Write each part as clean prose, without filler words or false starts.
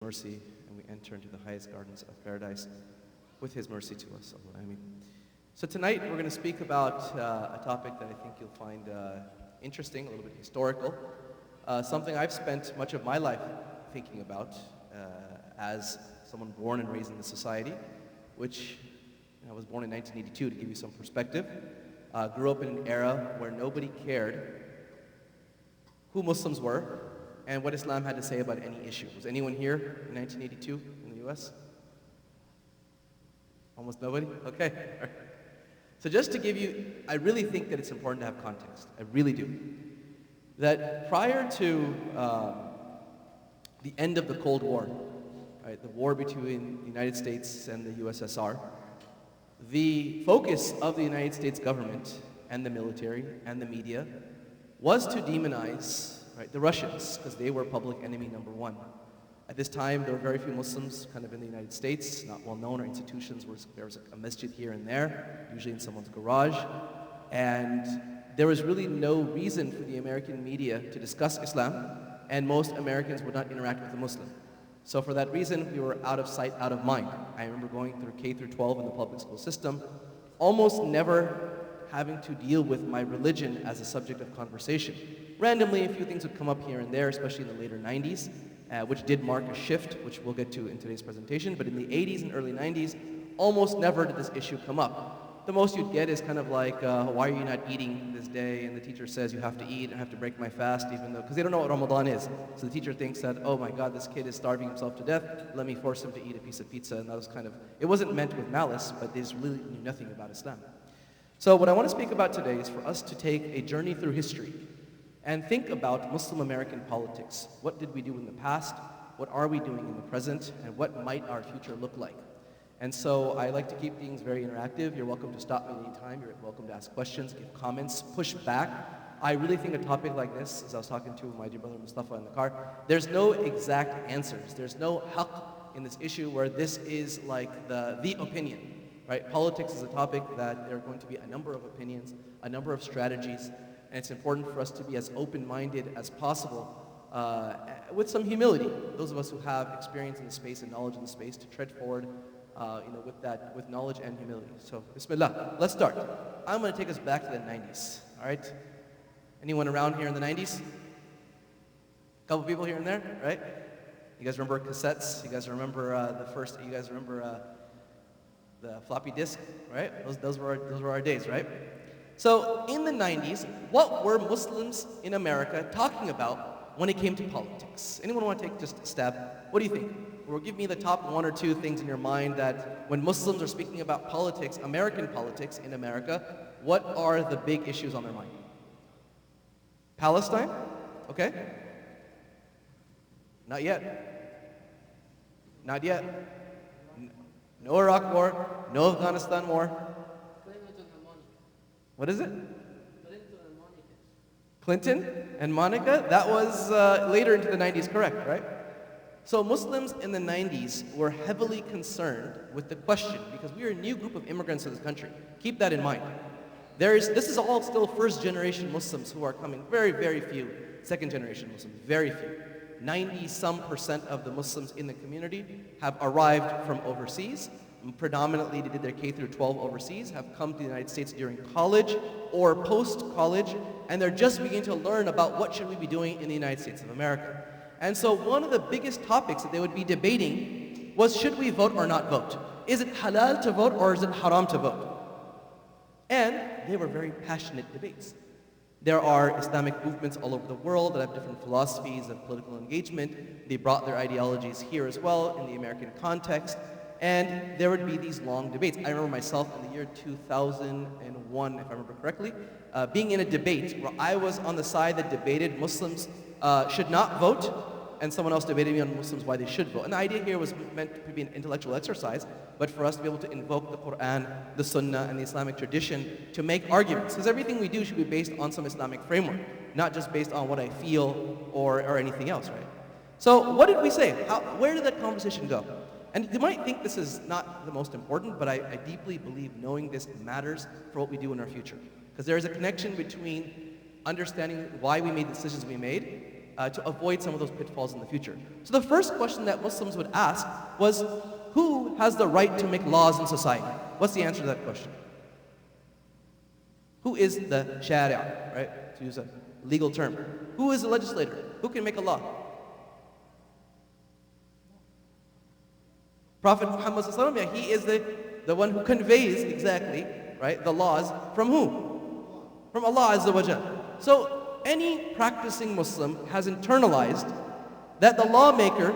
mercy, and we enter into the highest gardens of paradise with his mercy to us. Ameen. So tonight we're going to speak about a topic that I think you'll find interesting, a little bit historical, something I've spent much of my life thinking about as someone born and raised in this society, which I was born in 1982 to give you some perspective. Grew up in an era where nobody cared who Muslims were and what Islam had to say about any issue. Was anyone here in 1982 in the US? Almost nobody? Okay. So just to give you, I really think that it's important to have context. I really do. That prior to the end of the Cold War, right, the war between the United States and the USSR, the focus of the United States government and the military and the media was to demonize, right, the Russians, because they were public enemy number one. At this time, there were very few Muslims kind of in the United States, not well known, or institutions. There was a masjid here and there, usually in someone's garage. And there was really no reason for the American media to discuss Islam, and most Americans would not interact with a Muslim. So for that reason, we were out of sight, out of mind. I remember going through K through 12 in the public school system, almost never having to deal with my religion as a subject of conversation. Randomly, a few things would come up here and there, especially in the later 90s, which did mark a shift, which we'll get to in today's presentation. But in the 80s and early 90s, almost never did this issue come up. The most you'd get is kind of like, why are you not eating this day? And the teacher says you have to eat, I have to break my fast, even though, because they don't know what Ramadan is. So the teacher thinks that, oh my God, this kid is starving himself to death, let me force him to eat a piece of pizza. And that was kind of, it wasn't meant with malice, but they just really knew nothing about Islam. So what I want to speak about today is for us to take a journey through history and think about Muslim American politics. What did we do in the past? What are we doing in the present? And what might our future look like? And so I like to keep things very interactive. You're welcome to stop me anytime. You're welcome to ask questions, give comments, push back. I really think a topic like this, as I was talking to my dear brother Mustafa in the car, there's no exact answers. There's no haqq in this issue where this is like the opinion. Right? Politics is a topic that there are going to be a number of opinions, a number of strategies, and it's important for us to be as open-minded as possible with some humility. Those of us who have experience in the space and knowledge in the space to tread forward with knowledge and humility. So, Bismillah, let's start. I'm going to take us back to the 90s, all right? Anyone around here in the 90s? A couple people here and there, right? You guys remember cassettes? You guys remember the floppy disk, right? Those were our days, right? So in the 90s, what were Muslims in America talking about when it came to politics? Anyone want to take just a stab? What do you think? Or give me the top one or two things in your mind that when Muslims are speaking about politics, American politics in America, what are the big issues on their mind? Palestine? Okay. Not yet. Not yet. No Iraq war, no Afghanistan war. What is it? Clinton and Monica? That was later into the 90s, correct, right? So Muslims in the 90s were heavily concerned with the question, because we are a new group of immigrants to this country. Keep that in mind. This is all still first-generation Muslims who are coming, very, very few. Second-generation Muslims, very few. 90-some% of the Muslims in the community have arrived from overseas. Predominantly, they did their K through 12 overseas, have come to the United States during college or post-college, and they're just beginning to learn about what should we be doing in the United States of America. And so one of the biggest topics that they would be debating was, should we vote or not vote? Is it halal to vote or is it haram to vote? And they were very passionate debates. There are Islamic movements all over the world that have different philosophies of political engagement. They brought their ideologies here as well in the American context. And there would be these long debates. I remember myself in the year 2001, if I remember correctly, being in a debate where I was on the side that debated Muslims should not vote, and someone else debated me on Muslims why they should vote. And the idea here was meant to be an intellectual exercise, but for us to be able to invoke the Quran, the Sunnah, and the Islamic tradition to make arguments. Because everything we do should be based on some Islamic framework, not just based on what I feel or anything else, right? So what did we say? Where did that conversation go? And you might think this is not the most important, but I deeply believe knowing this matters for what we do in our future. Because there is a connection between understanding why we made the decisions we made to avoid some of those pitfalls in the future. So the first question that Muslims would ask was, who has the right to make laws in society? What's the answer to that question? Who is the sharia, right? To use a legal term. Who is the legislator? Who can make a law? Prophet Muhammad sallallahu alaihi wasallam, he is the one who conveys exactly, right, the laws from who? From Allah Azza wa Jal. So any practicing Muslim has internalized that the lawmaker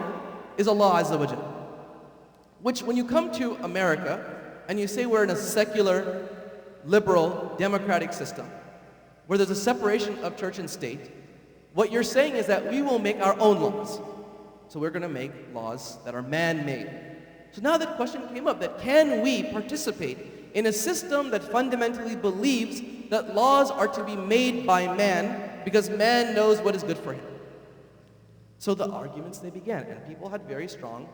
is Allah Azza wa Jal. Which when you come to America and you say we're in a secular, liberal, democratic system where there's a separation of church and state, what you're saying is that we will make our own laws. So we're going to make laws that are man-made. So now the question came up that can we participate in a system that fundamentally believes that laws are to be made by man because man knows what is good for him? So the arguments, they began, and people had very strong,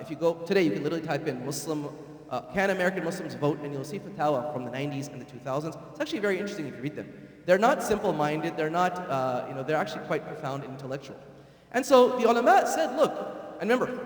if you go today, you can literally type in Muslim, can American Muslims vote, and you'll see fatwa from the 90s and the 2000s. It's actually very interesting if you read them. They're not simple-minded, they're not, they're actually quite profound and intellectual. And so the ulama said, look, and remember,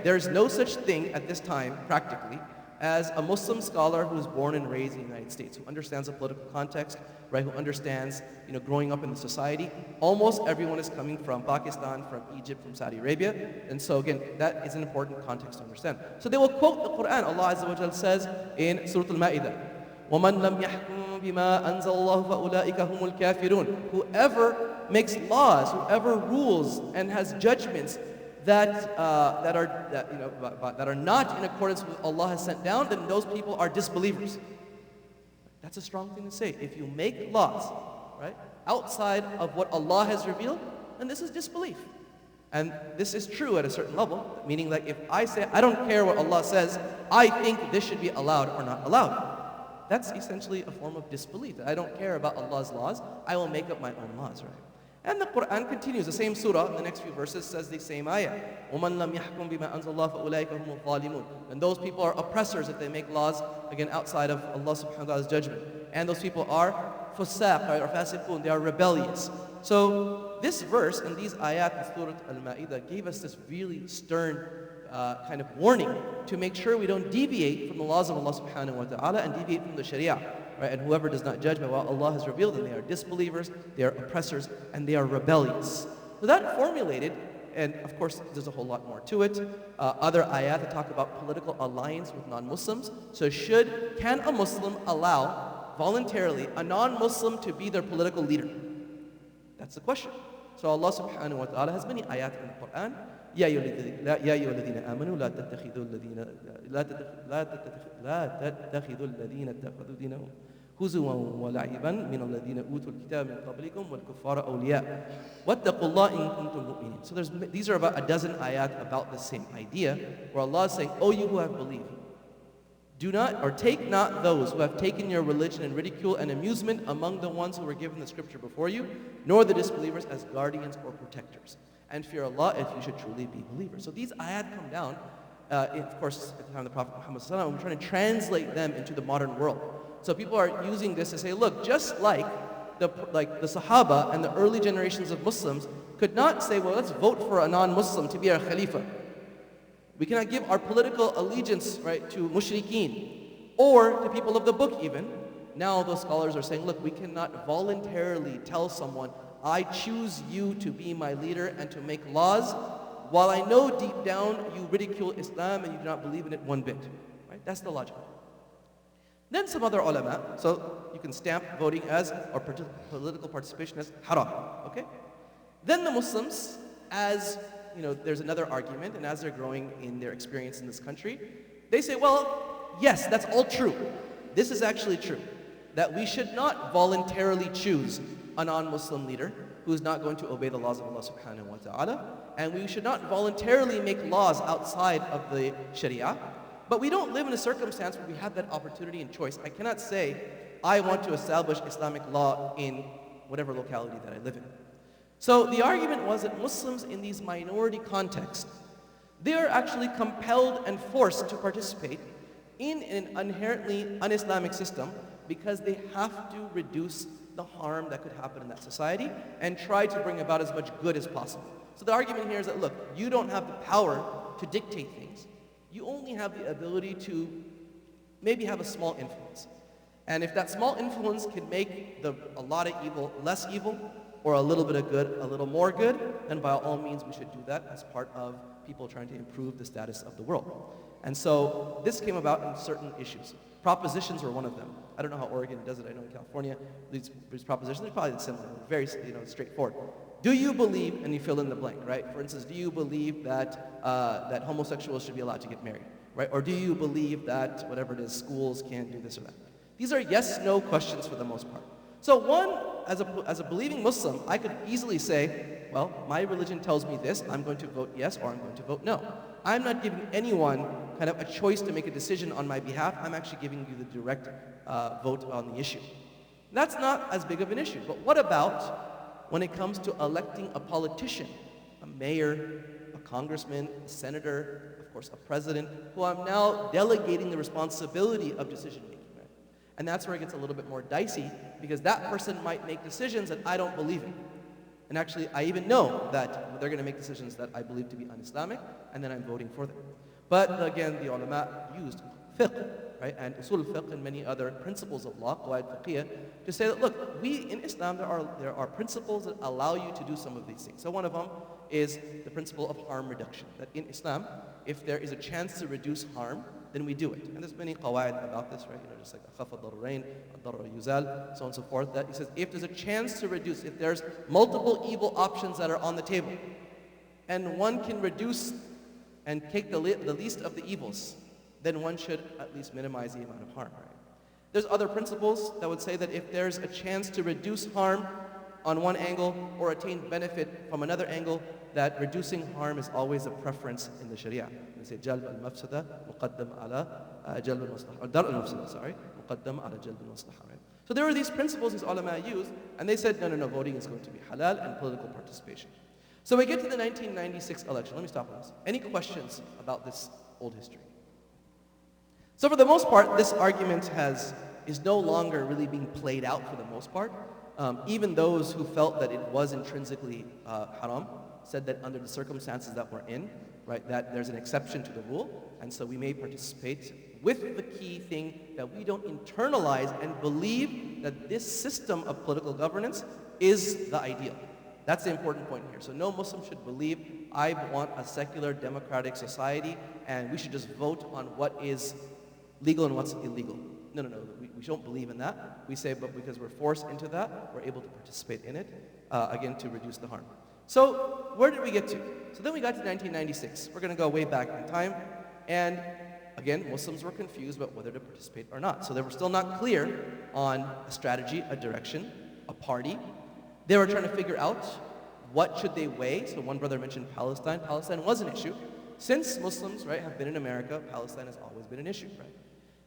there's no such thing at this time, practically, as a Muslim scholar who is born and raised in the United States, who understands the political context, right, who understands, growing up in the society. Almost everyone is coming from Pakistan, from Egypt, from Saudi Arabia. And so again, that is an important context to understand. So they will quote the Quran. Allah Azza wa Jal says in Surah Al-Ma'idah, وَمَنْ لَمْ يَحْكُمْ بِمَا أَنزَلَ اللَّهُ فَأُولَٰئِكَ هُمُ الْكَافِرُونَ. Whoever makes laws, whoever rules and has judgments that are not in accordance with what Allah has sent down, then those people are disbelievers. That's a strong thing to say. If you make laws, right, outside of what Allah has revealed, then this is disbelief. And this is true at a certain level, meaning that if I say, I don't care what Allah says, I think this should be allowed or not allowed. That's essentially a form of disbelief. I don't care about Allah's laws, I will make up my own laws, right? And the Quran continues, the same surah, in the next few verses says the same ayah. وَمَنْ لَمْ يَحْكُمْ بِمَا أَنزَلَ اللَّهُ فَأُولَٰئِكَ هُمُ الظَّالِمُونَ. And those people are oppressors if they make laws, again, outside of Allah subhanahu wa ta'ala's judgment. And those people are fusaq, or fasiqun, they are rebellious. So this verse and these ayat in Surah Al-Ma'idah gave us this really stern kind of warning to make sure we don't deviate from the laws of Allah subhanahu wa ta'ala and deviate from the sharia. Right? And whoever does not judge by what Allah has revealed, then they are disbelievers, they are oppressors, and they are rebellious. So that formulated, and of course there's a whole lot more to it, other ayat that talk about political alliance with non-Muslims. So can a Muslim allow voluntarily a non-Muslim to be their political leader? That's the question. So Allah subhanahu wa ta'ala has many ayat in the Quran. يا أيها الذين آمنوا لا تتخذوا الذين اتخذوا دينهم هزوا ولعبا من الذين أوتوا الكتاب من قبلكم والكفار أولياء واتقوا الله إن كنتم مؤمنين. So these are about a dozen ayat about the same idea, where Allah is saying, "O you who have believed, do not or take not those who have taken your religion in ridicule and amusement among the ones who were given the scripture before you, nor the disbelievers as guardians or protectors. And fear Allah if you should truly be believers." So these ayat come down, of course, at the time of the Prophet Muhammad sallallahu alaihi wasallam, we're trying to translate them into the modern world. So people are using this to say, look, just like the Sahaba and the early generations of Muslims could not say, well, let's vote for a non-Muslim to be our Khalifa. We cannot give our political allegiance, right, to mushrikeen or to people of the book even. Now those scholars are saying, look, we cannot voluntarily tell someone, I choose you to be my leader and to make laws, while I know deep down you ridicule Islam and you do not believe in it one bit. Right? That's the logic. Then some other ulama, so you can stamp voting as, or political participation as haram, okay? Then the Muslims, as there's another argument, and as they're growing in their experience in this country, they say, well, yes, that's all true. This is actually true, that we should not voluntarily choose a non-Muslim leader who is not going to obey the laws of Allah subhanahu wa ta'ala, and we should not voluntarily make laws outside of the Sharia. But we don't live in a circumstance where we have that opportunity and choice. I cannot say, I want to establish Islamic law in whatever locality that I live in. So the argument was that Muslims in these minority contexts, they are actually compelled and forced to participate in an inherently un-Islamic system because they have to reduce the harm that could happen in that society and try to bring about as much good as possible. So the argument here is that, look, you don't have the power to dictate things. You only have the ability to maybe have a small influence. And if that small influence can make a lot of evil less evil, or a little bit of good a little more good, then by all means we should do that as part of people trying to improve the status of the world. And so this came about in certain issues. Propositions were one of them. I don't know how Oregon does it. I know in California, these propositions, they're probably similar, very straightforward. Do you believe, and you fill in the blank, right? For instance, do you believe that, that homosexuals should be allowed to get married, right? Or do you believe that, whatever it is, schools can't do this or that? These are yes-no questions for the most part. So one, as a believing Muslim, I could easily say, well, my religion tells me this, I'm going to vote yes or I'm going to vote no. I'm not giving anyone kind of a choice to make a decision on my behalf. I'm actually giving you the direct vote on the issue. That's not as big of an issue. But what about when it comes to electing a politician, a mayor, a congressman, a senator, of course a president, who I'm now delegating the responsibility of decision making? And that's where it gets a little bit more dicey, because that person might make decisions that I don't believe in. And actually, I even know that they're going to make decisions that I believe to be un-Islamic, and then I'm voting for them. But again, the ulama used fiqh, right, and usul fiqh and many other principles of law, qawaid fiqhiyah, to say that, look, in Islam, there are principles that allow you to do some of these things. So one of them is the principle of harm reduction, that in Islam, if there is a chance to reduce harm, then we do it. And there's many qawaid about this, right? Just like khaf ad-dararain, ad-darar yuzal, so on and so forth, that he says if there's a chance to reduce, if there's multiple evil options that are on the table, and one can reduce and take the least of the evils, then one should at least minimize the amount of harm, right? There's other principles that would say that if there's a chance to reduce harm on one angle or attain benefit from another angle, that reducing harm is always a preference in the Sharia. They say jalb al-mafsada muqaddam ala jalb al-maslaha, or dar al-mafsada, sorry, muqaddam ala jalb al-maslaha. Right? So there were these principles these ulama used, and they said, no, voting is going to be halal and political participation. So we get to the 1996 election. Let me stop on this. Any questions about this old history? So for the most part, this argument is no longer really being played out for the most part. Even those who felt that it was intrinsically haram said that under the circumstances that we're in, right, that there's an exception to the rule, and so we may participate with the key thing that we don't internalize and believe that this system of political governance is the ideal. That's the important point here. So no Muslim should believe, I want a secular democratic society and we should just vote on what is legal and what's illegal. No, we don't believe in that. We say, but because we're forced into that, we're able to participate in it, again, to reduce the harm. So where did we get to? So then we got to 1996. We're going to go way back in time. And again, Muslims were confused about whether to participate or not. So they were still not clear on a strategy, a direction, a party. They were trying to figure out what should they weigh. So one brother mentioned Palestine. Palestine was an issue. Since Muslims, right, have been in America, Palestine has always been an issue, right?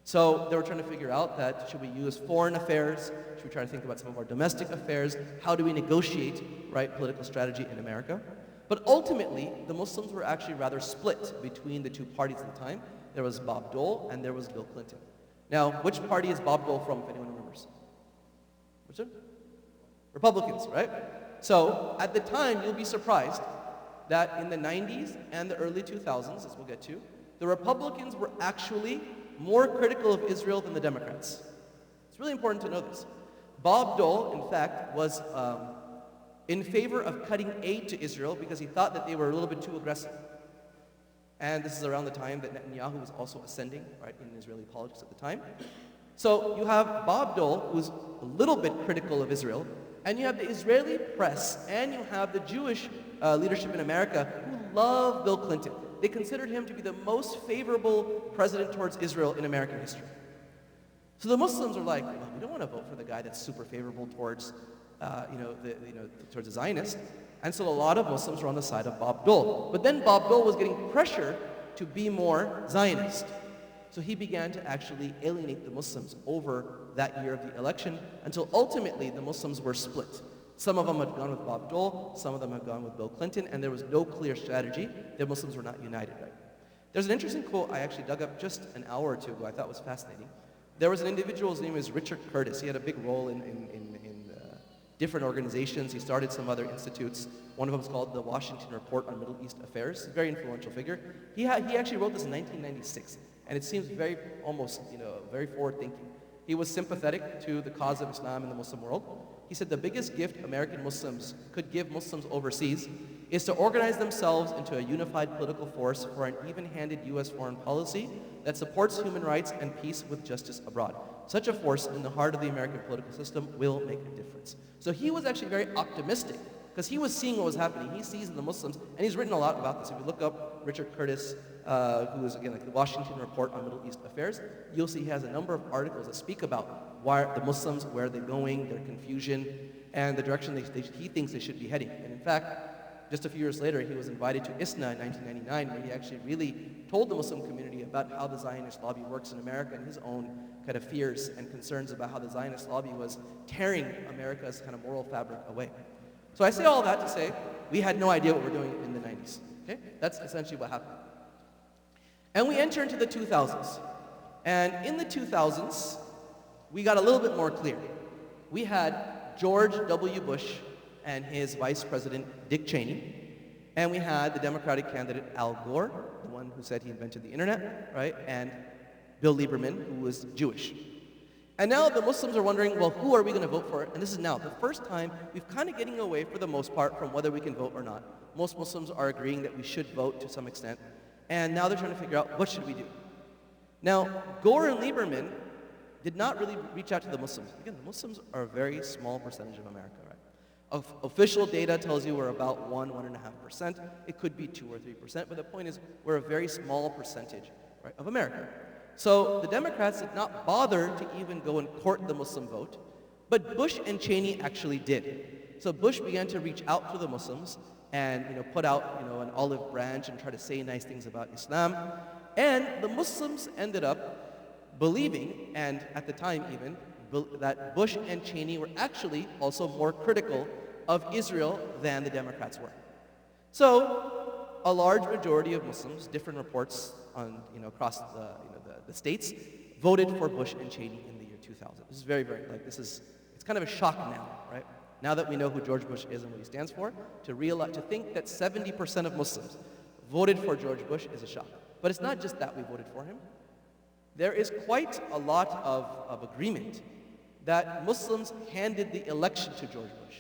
So they were trying to figure out that should we use foreign affairs? Should we try to think about some of our domestic affairs? How do we negotiate, right, political strategy in America? But ultimately, the Muslims were actually rather split between the two parties at the time. There was Bob Dole and there was Bill Clinton. Now, which party is Bob Dole from, if anyone remembers? Which one? Republicans, right? So at the time, you'll be surprised that in the 90s and the early 2000s, as we'll get to, the Republicans were actually more critical of Israel than the Democrats. It's really important to know this. Bob Dole, in fact, was in favor of cutting aid to Israel because he thought that they were a little bit too aggressive. And this is around the time that Netanyahu was also ascending, right, in Israeli politics at the time. So you have Bob Dole, who's a little bit critical of Israel, and you have the Israeli press, and you have the Jewish leadership in America who love Bill Clinton. They considered him to be the most favorable president towards Israel in American history. So the Muslims are like, well, we don't want to vote for the guy that's super favorable towards, towards the Zionists. And so a lot of Muslims were on the side of Bob Dole. But then Bob Dole was getting pressure to be more Zionist. So he began to actually alienate the Muslims over that year of the election until ultimately the Muslims were split. Some of them had gone with Bob Dole, some of them had gone with Bill Clinton, and there was no clear strategy. The Muslims were not united, right? There's an interesting quote I actually dug up just an hour or two ago I thought was fascinating. There was an individual, his name is Richard Curtis. He had a big role in different organizations. He started some other institutes. One of them is called the Washington Report on Middle East Affairs. He's a very influential figure. He actually wrote this in 1996, and it seems very, almost, very forward-thinking. He was sympathetic to the cause of Islam in the Muslim world. He said the biggest gift American Muslims could give Muslims overseas is to organize themselves into a unified political force for an even-handed U.S. foreign policy that supports human rights and peace with justice abroad. Such a force in the heart of the American political system will make a difference. So he was actually very optimistic because he was seeing what was happening. He sees the Muslims, and he's written a lot about this. If you look up Richard Curtis, who is, again, like the Washington Report on Middle East Affairs, you'll see he has a number of articles that speak about why the Muslims, where they're going, their confusion, and the direction he thinks they should be heading. And in fact, just a few years later, he was invited to ISNA in 1999, where he actually really told the Muslim community about how the Zionist lobby works in America and his own kind of fears and concerns about how the Zionist lobby was tearing America's kind of moral fabric away. So I say all that to say, we had no idea what we're doing in the 90s. Okay? That's essentially what happened. And we enter into the 2000s. And in the 2000s, we got a little bit more clear. We had George W. Bush and his vice president, Dick Cheney. And we had the Democratic candidate, Al Gore, the one who said he invented the internet, right? And Bill Lieberman, who was Jewish. And now the Muslims are wondering, well, who are we going to vote for? And this is now the first time we've kind of getting away, for the most part, from whether we can vote or not. Most Muslims are agreeing that we should vote to some extent. And now they're trying to figure out, what should we do? Now, Gore and Lieberman did not really reach out to the Muslims. Again, the Muslims are a very small percentage of America, right? Official data tells you we're about 1.5%. It could be 2 or 3%, but the point is we're a very small percentage, right, of America. So the Democrats did not bother to even go and court the Muslim vote, but Bush and Cheney actually did. So Bush began to reach out to the Muslims and put out an olive branch and try to say nice things about Islam. And the Muslims ended up believing, and at the time even, that Bush and Cheney were actually also more critical of Israel than the Democrats were. So a large majority of Muslims, different reports on across the states, voted for Bush and Cheney in the year 2000. This is very, very, it's kind of a shock now, right? Now that we know who George Bush is and what he stands for, to think that 70% of Muslims voted for George Bush is a shock. But it's not just that we voted for him. There is quite a lot of agreement that Muslims handed the election to George Bush.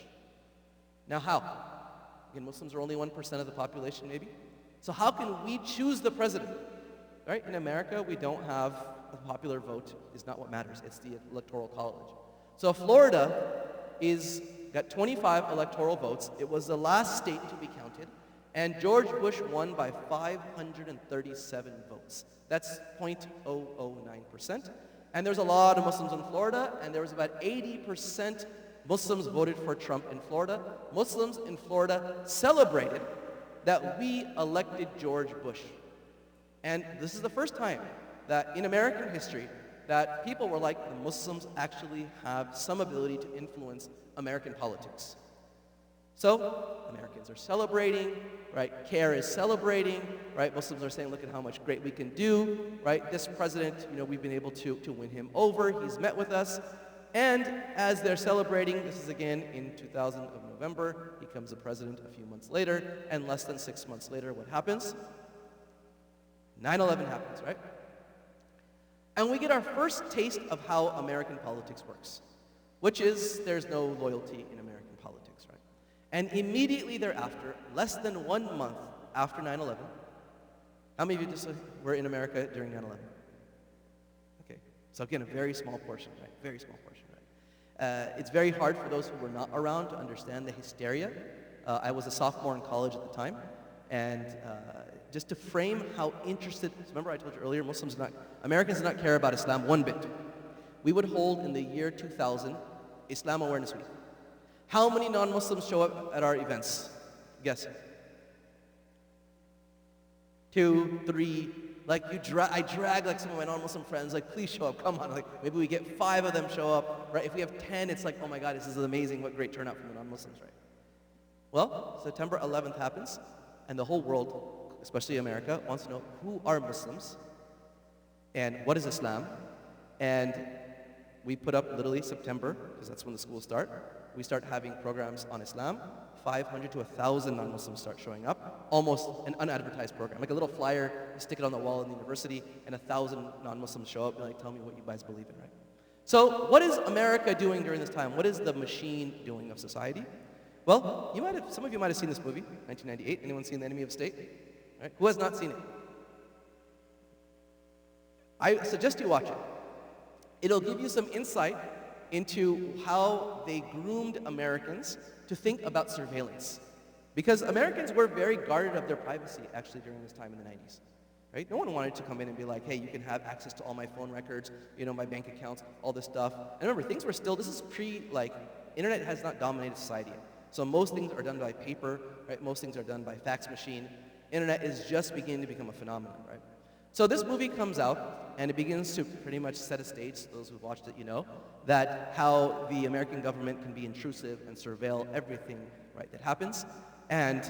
Now how? Again, Muslims are only 1% of the population maybe. So how can we choose the president? Right? In America, we don't have a popular vote. Is not what matters. It's the electoral college. So Florida got 25 electoral votes. It was the last state to be counted. And George Bush won by 537 votes. That's 0.009%. And there's a lot of Muslims in Florida, and there was about 80% Muslims voted for Trump in Florida. Muslims in Florida celebrated that we elected George Bush. And this is the first time that in American history that people were like, the Muslims actually have some ability to influence American politics. So Americans are celebrating, right? CARE is celebrating, right? Muslims are saying, look at how much great we can do, right? This president, we've been able to win him over. He's met with us. And as they're celebrating, this is again in 2000 of November, he becomes the president a few months later, and less than 6 months later, what happens? 9/11 happens, right? And we get our first taste of how American politics works, which is there's no loyalty in American politics, right? And immediately thereafter, less than 1 month after 9/11, how many of you just were in America during 9/11? Okay, so again, a very small portion, right? Very small portion, right? It's very hard for those who were not around to understand the hysteria. I was a sophomore in college at the time, and just to frame how interested, remember I told you earlier, Americans do not care about Islam one bit. We would hold in the year 2000 Islam Awareness Week. How many non-Muslims show up at our events? Guess. 2, 3, I drag some of my non-Muslim friends, please show up, come on. Maybe we get 5 of them show up, right? If we have 10, it's oh my God, this is amazing, what great turnout from the non-Muslims, right? Well, September 11th happens, and the whole world, especially America, wants to know who are Muslims and what is Islam. And we put up literally September, because that's when the schools start, we start having programs on Islam, 500 to 1,000 non-Muslims start showing up, almost an unadvertised program. Like a little flyer, you stick it on the wall in the university, and 1,000 non-Muslims show up and like, tell me what you guys believe in, right? So what is America doing during this time? What is the machine doing of society? Well, some of you might have seen this movie, 1998. Anyone seen The Enemy of State? Right? Who has not seen it? I suggest you watch it. It'll give you some insight into how they groomed Americans to think about surveillance. Because Americans were very guarded of their privacy actually during this time in the 90s. Right? No one wanted to come in and be like, hey, you can have access to all my phone records, my bank accounts, all this stuff. And remember, things were still, this is internet has not dominated society yet. So most things are done by paper, right? Most things are done by fax machine. Internet is just beginning to become a phenomenon, right? So this movie comes out, and it begins to pretty much set a stage, those who've watched it, that how the American government can be intrusive and surveil everything, right, that happens. And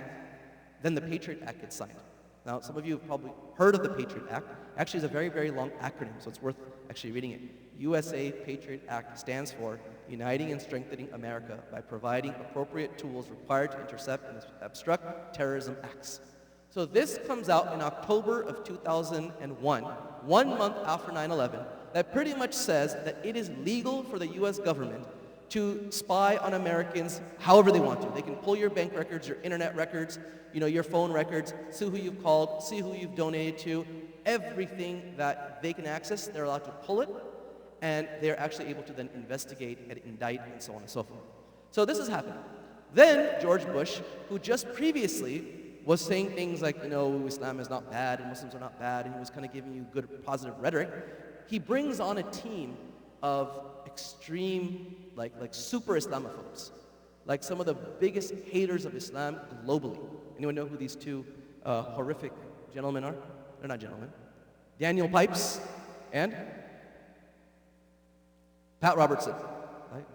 then the Patriot Act gets signed. Now, some of you have probably heard of the Patriot Act. Actually, it's a very, very long acronym, so it's worth actually reading it. USA Patriot Act stands for Uniting and Strengthening America by providing appropriate tools required to intercept and obstruct terrorism acts. So this comes out in October of 2001, 1 month after 9/11, that pretty much says that it is legal for the US government to spy on Americans however they want to. They can pull your bank records, your internet records, your phone records, see who you've called, see who you've donated to, everything that they can access, they're allowed to pull it, and they're actually able to then investigate and indict and so on and so forth. So this is happening. Then George Bush, who just previously was saying things like, Islam is not bad and Muslims are not bad, and he was kind of giving you good positive rhetoric, he brings on a team of extreme, like super Islamophobes, like some of the biggest haters of Islam globally. Anyone know who these two horrific gentlemen are? They're not gentlemen. Daniel Pipes and Pat Robertson, right?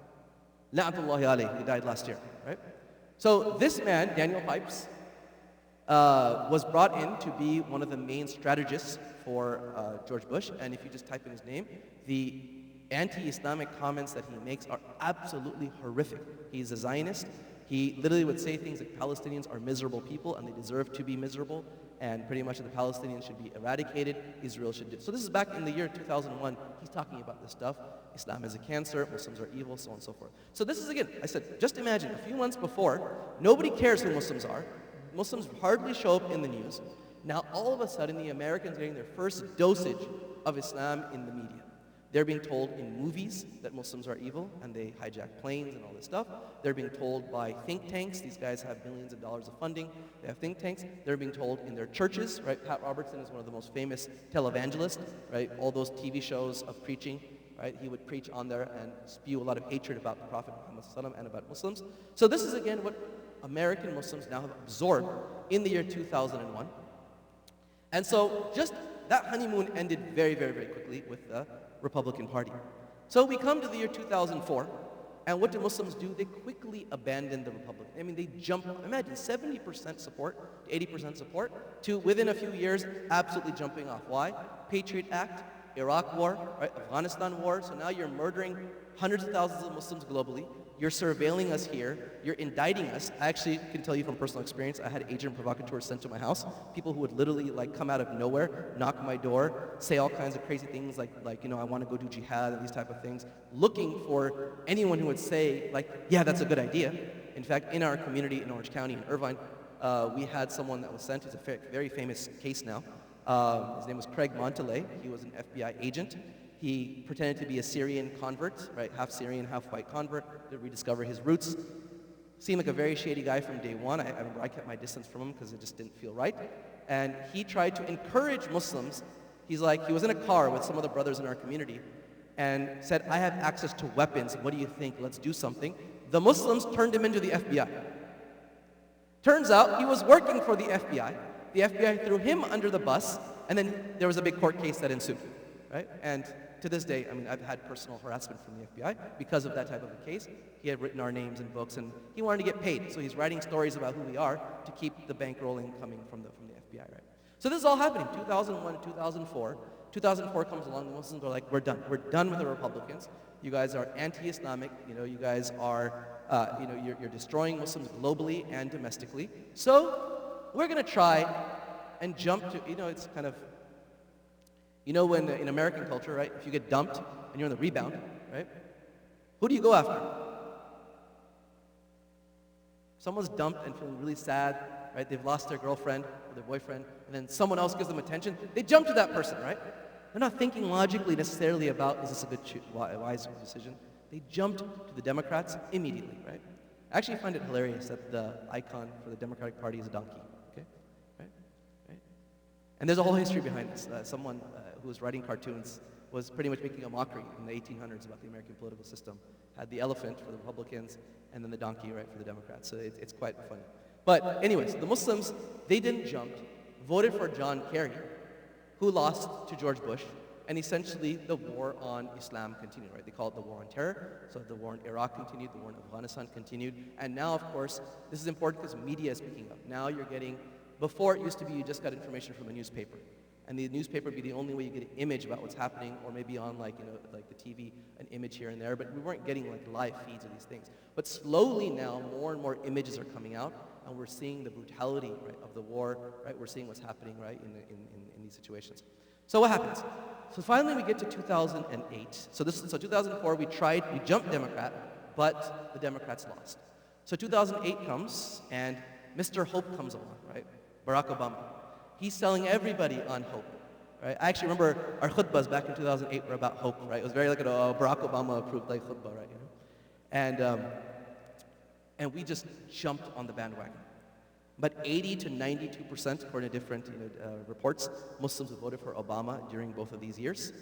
La'natullahi alayhi, he died last year, right? So this man, Daniel Pipes, was brought in to be one of the main strategists for George Bush, and if you just type in his name, the anti-Islamic comments that he makes are absolutely horrific. He's a Zionist. He literally would say things like Palestinians are miserable people and they deserve to be miserable, and pretty much the Palestinians should be eradicated, Israel should do. So this is back in the year 2001. He's talking about this stuff. Islam is a cancer, Muslims are evil, so on and so forth. So this is, again, I said, just imagine, a few months before, nobody cares who Muslims are. Muslims hardly show up in the news. Now all of a sudden, the Americans are getting their first dosage of Islam in the media. They're being told in movies that Muslims are evil and they hijack planes and all this stuff. They're being told by think tanks. These guys have billions of dollars of funding. They have think tanks. They're being told in their churches, right? Pat Robertson is one of the most famous televangelists, right? All those TV shows of preaching, right? He would preach on there and spew a lot of hatred about the Prophet Muhammad and about Muslims. So this is, again, what American Muslims now have absorbed in the year 2001. And so just that honeymoon ended very, very, very quickly with the Republican Party. So we come to the year 2004, and what do Muslims do? They quickly abandon the Republican. I mean, they jump, imagine 70% support, 80% support, to within a few years, absolutely jumping off. Why? Patriot Act, Iraq War, right? Afghanistan War. So now you're murdering hundreds of thousands of Muslims globally. You're surveilling us here. You're indicting us. I actually can tell you from personal experience, I had agent provocateurs sent to my house. People who would literally come out of nowhere, knock my door, say all kinds of crazy things like I want to go do jihad and these type of things, looking for anyone who would say yeah, that's a good idea. In fact, in our community in Orange County, in Irvine, we had someone that was sent. It's a very famous case now. His name was Craig Montelay. He was an FBI agent. He pretended to be a Syrian convert, right? Half Syrian, half white convert, to rediscover his roots. Seemed like a very shady guy from day one. I remember I kept my distance from him because it just didn't feel right. And he tried to encourage Muslims. He was in a car with some other brothers in our community and said, I have access to weapons. What do you think? Let's do something. The Muslims turned him into the FBI. Turns out he was working for the FBI. The FBI threw him under the bus, and then there was a big court case that ensued, right? And to this day, I've had personal harassment from the FBI because of that type of a case. He had written our names in books, and he wanted to get paid, so he's writing stories about who we are to keep the bankrolling coming from the FBI, right? So this is all happening, 2001 to 2004. 2004 comes along, the Muslims are like, we're done. We're done with the Republicans. You guys are anti-Islamic. You guys are you're destroying Muslims globally and domestically. So we're going to try and jump to, it's kind of, when in American culture, right, if you get dumped and you're on the rebound, right, who do you go after? Someone's dumped and feeling really sad, right? They've lost their girlfriend or their boyfriend, and then someone else gives them attention. They jump to that person, right? They're not thinking logically necessarily about, is this a good, wise decision? They jumped to the Democrats immediately, right? I actually find it hilarious that the icon for the Democratic Party is a donkey, okay? Right? And there's a whole history behind this. Someone who was writing cartoons was pretty much making a mockery in the 1800s about the American political system. Had the elephant for the Republicans, and then the donkey, right, for the Democrats. So it's quite funny. But anyways, the Muslims, they didn't jump, voted for John Kerry, who lost to George Bush, and essentially the war on Islam continued, right? They call it the war on terror. So the war in Iraq continued, the war in Afghanistan continued, and now, of course, this is important because media is picking up. Now you're getting, before it used to be you just got information from a newspaper, and the newspaper would be the only way you get an image about what's happening, or maybe on like the TV, an image here and there, but we weren't getting like live feeds of these things. But slowly now, more and more images are coming out, and we're seeing the brutality, right, of the war, right? We're seeing what's happening, right, in these situations. So what happens? So finally we get to 2008. So 2004 we jumped Democrat, but the Democrats lost. So 2008 comes, and Mr. Hope comes along, right? Barack Obama. He's selling everybody on hope, right? I actually remember our khutbahs back in 2008 were about hope, right? It was very like a Barack Obama approved like khutbah, right? And we just jumped on the bandwagon. But 80 to 92%, according to different reports, Muslims who voted for Obama during both of these years.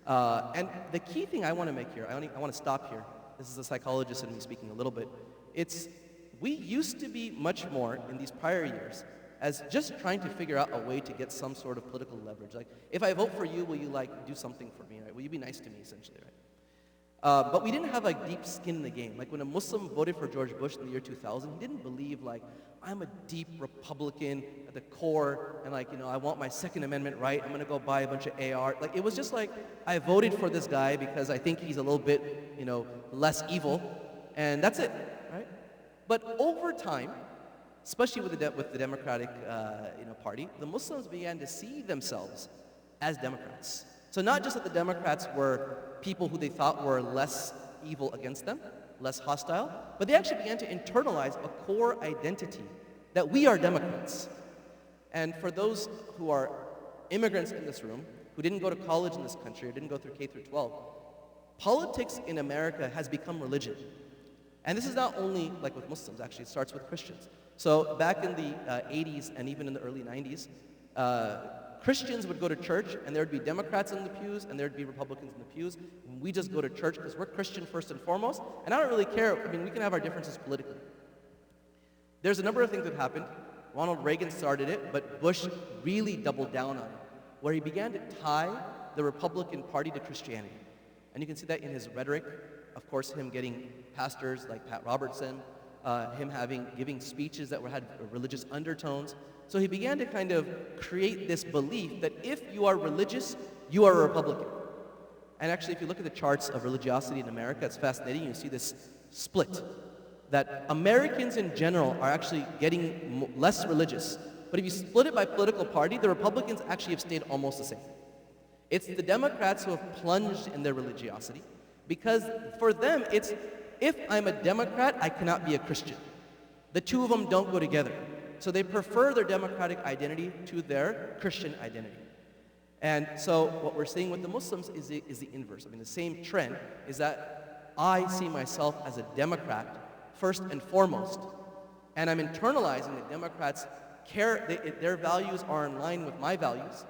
And the key thing I want to make here, I want to stop here. This is a psychologist in me speaking a little bit. We used to be much more in these prior years as just trying to figure out a way to get some sort of political leverage. Like, if I vote for you, will you like do something for me, right? Will you be nice to me, essentially, right? But we didn't have like deep skin in the game. Like when a Muslim voted for George Bush in the year 2000, he didn't believe like, I'm a deep Republican at the core, and like, I want my Second Amendment right, I'm gonna go buy a bunch of AR. Like, it was just like, I voted for this guy because I think he's a little bit, less evil, and that's it, right? But over time, especially with the Democratic Party, the Muslims began to see themselves as Democrats. So not just that the Democrats were people who they thought were less evil against them, less hostile, but they actually began to internalize a core identity that we are Democrats. And for those who are immigrants in this room, who didn't go to college in this country, or didn't go through K through 12, politics in America has become religion. And this is not only like with Muslims, actually, it starts with Christians. So back in the 80s and even in the early 90s, Christians would go to church, and there would be Democrats in the pews, and there would be Republicans in the pews. And we just go to church because we're Christian first and foremost, and I don't really care. I mean, we can have our differences politically. There's a number of things that happened. Ronald Reagan started it, but Bush really doubled down on it, where he began to tie the Republican Party to Christianity. And you can see that in his rhetoric. Of course, him getting pastors like Pat Robertson, him giving speeches that had religious undertones. So he began to kind of create this belief that if you are religious, you are a Republican. And actually, if you look at the charts of religiosity in America, it's fascinating. You see this split, that Americans in general are actually getting less religious. But if you split it by political party, the Republicans actually have stayed almost the same. It's the Democrats who have plunged in their religiosity, because for them, it's, if I'm a Democrat, I cannot be a Christian. The two of them don't go together. So they prefer their Democratic identity to their Christian identity. And so what we're seeing with the Muslims is the inverse. I mean, the same trend is that I see myself as a Democrat first and foremost, and I'm internalizing that Democrats their values are in line with my values,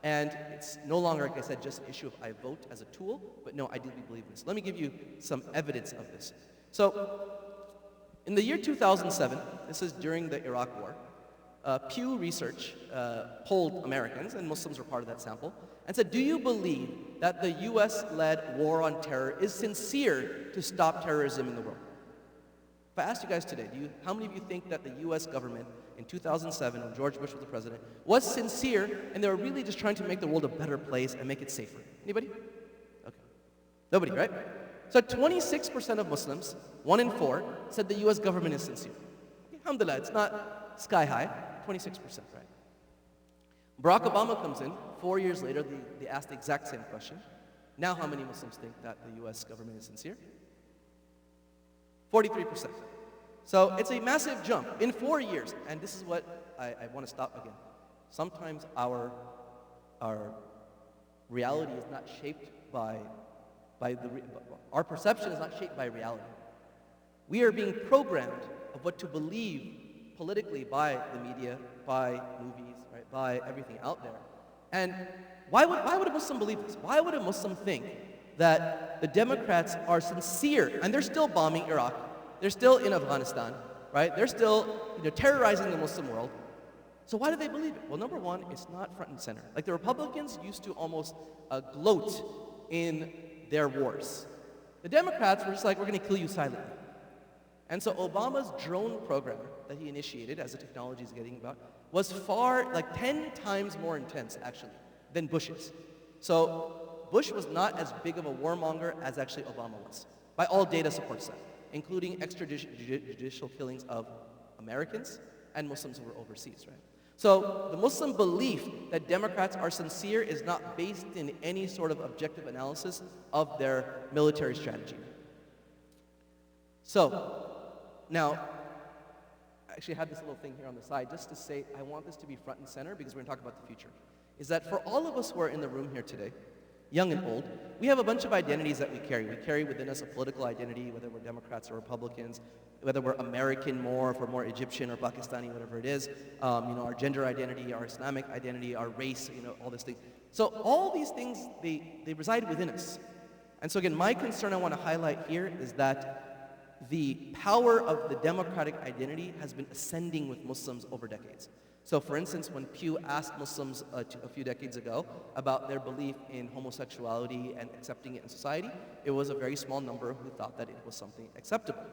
and it's no longer, like I said, just an issue of I vote as a tool, but no, I deeply believe in this. Let me give you some evidence of this. So, in the year 2007, this is during the Iraq War, Pew Research polled Americans, and Muslims were part of that sample, and said, do you believe that the US-led war on terror is sincere to stop terrorism in the world? If I asked you guys today, how many of you think that the US government in 2007, when George Bush was the president, was sincere and they were really just trying to make the world a better place and make it safer? Anybody? Okay. Nobody, right? So 26% of Muslims, 1 in 4, said the US government is sincere. Alhamdulillah, it's not sky high, 26%, right? Barack Obama comes in, 4 years later, they asked the exact same question. Now how many Muslims think that the US government is sincere? 43%. So it's a massive jump in 4 years, and this is what I want to stop again. Sometimes our reality is not shaped our perception is not shaped by reality. We are being programmed of what to believe politically by the media, by movies, right, by everything out there. And why would a Muslim believe this? Why would a Muslim think that the Democrats are sincere and they're still bombing Iraq, they're still in Afghanistan, right? They're still terrorizing the Muslim world. So why do they believe it? Well, number one, it's not front and center. Like the Republicans used to almost gloat in their wars. The Democrats were just like, we're going to kill you silently. And so Obama's drone program that he initiated, as the technology is getting about, was far, like 10 times more intense, actually, than Bush's. So Bush was not as big of a warmonger as actually Obama was, by all data supports that, including extrajudicial killings of Americans and Muslims who were overseas, right? So the Muslim belief that Democrats are sincere is not based in any sort of objective analysis of their military strategy. So, now, I actually had this little thing here on the side just to say I want this to be front and center because we're going to talk about the future. Is that for all of us who are in the room here today, young and old, we have a bunch of identities that we carry. We carry within us a political identity, whether we're Democrats or Republicans, whether we're American more, if we're more Egyptian or Pakistani, whatever it is, our gender identity, our Islamic identity, our race, all this thing. So all these things, they reside within us. And so again, my concern I want to highlight here is that the power of the democratic identity has been ascending with Muslims over decades. So for instance, when Pew asked Muslims a few decades ago about their belief in homosexuality and accepting it in society, it was a very small number who thought that it was something acceptable.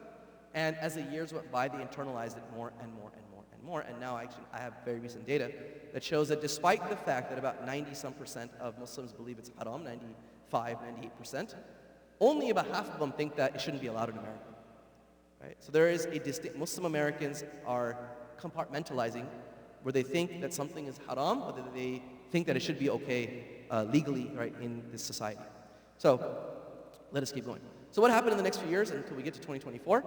And as the years went by, they internalized it more and more and more and more. And now I have very recent data that shows that despite the fact that about 90-some% of Muslims believe it's haram, 95, 98%, only about half of them think that it shouldn't be allowed in America. Right? So there is a distinct, Muslim Americans are compartmentalizing where they think that something is haram, whether they think that it should be okay legally, right, in this society. So let us keep going. So what happened in the next few years until we get to 2024?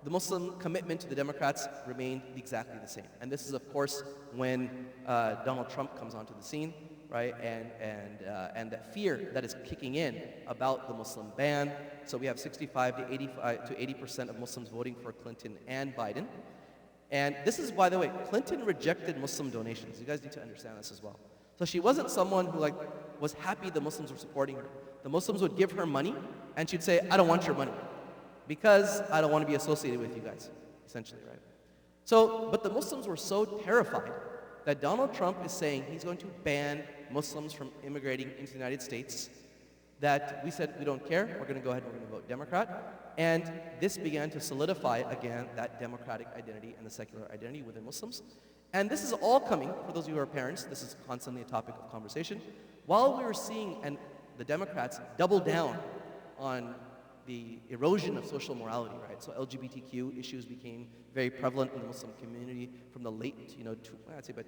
The Muslim commitment to the Democrats remained exactly the same. And this is, of course, when Donald Trump comes onto the scene, right? And that fear that is kicking in about the Muslim ban. So we have 65 to 80% of Muslims voting for Clinton and Biden. And this is, by the way, Clinton rejected Muslim donations. You guys need to understand this as well. So she wasn't someone who was happy the Muslims were supporting her. The Muslims would give her money, and she'd say, I don't want your money, because I don't want to be associated with you guys, essentially, right? So, but the Muslims were so terrified that Donald Trump is saying he's going to ban Muslims from immigrating into the United States that we said we don't care, we're going to go ahead and we're going to vote Democrat. And this began to solidify, again, that democratic identity and the secular identity within Muslims. And this is all coming, for those of you who are parents, this is constantly a topic of conversation, while we were seeing the Democrats double down on the erosion of social morality, right? So LGBTQ issues became very prevalent in the Muslim community from the late, I'd say about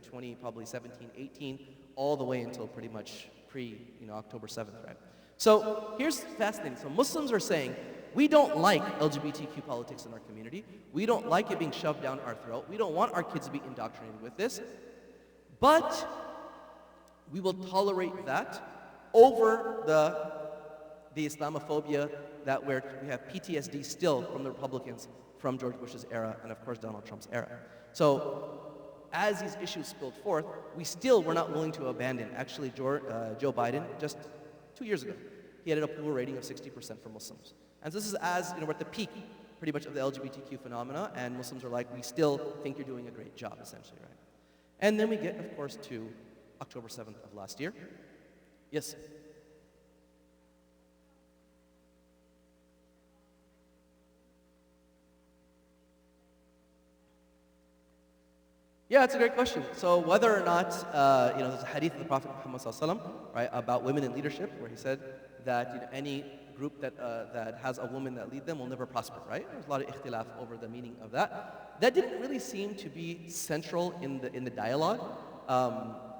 17, 18, all the way until pretty much October 7th, right? So here's fascinating. So Muslims are saying, we don't like LGBTQ politics in our community. We don't like it being shoved down our throat. We don't want our kids to be indoctrinated with this. But we will tolerate that over the Islamophobia that we have PTSD still from the Republicans from George Bush's era and of course Donald Trump's era. So as these issues spilled forth, we still were not willing to abandon. Actually, Joe Biden, just 2 years ago, he had an approval rating of 60% for Muslims. And this is as, we're at the peak pretty much of the LGBTQ phenomena, and Muslims are like, we still think you're doing a great job, essentially, right? And then we get, of course, to October 7th of last year. Yes? Yeah, it's a great question. So whether or not, there's a hadith of the Prophet Muhammad ﷺ, right, about women in leadership, where he said that any group that has a woman that lead them will never prosper, right? There's a lot of ikhtilaf over the meaning of that. That didn't really seem to be central in the dialogue,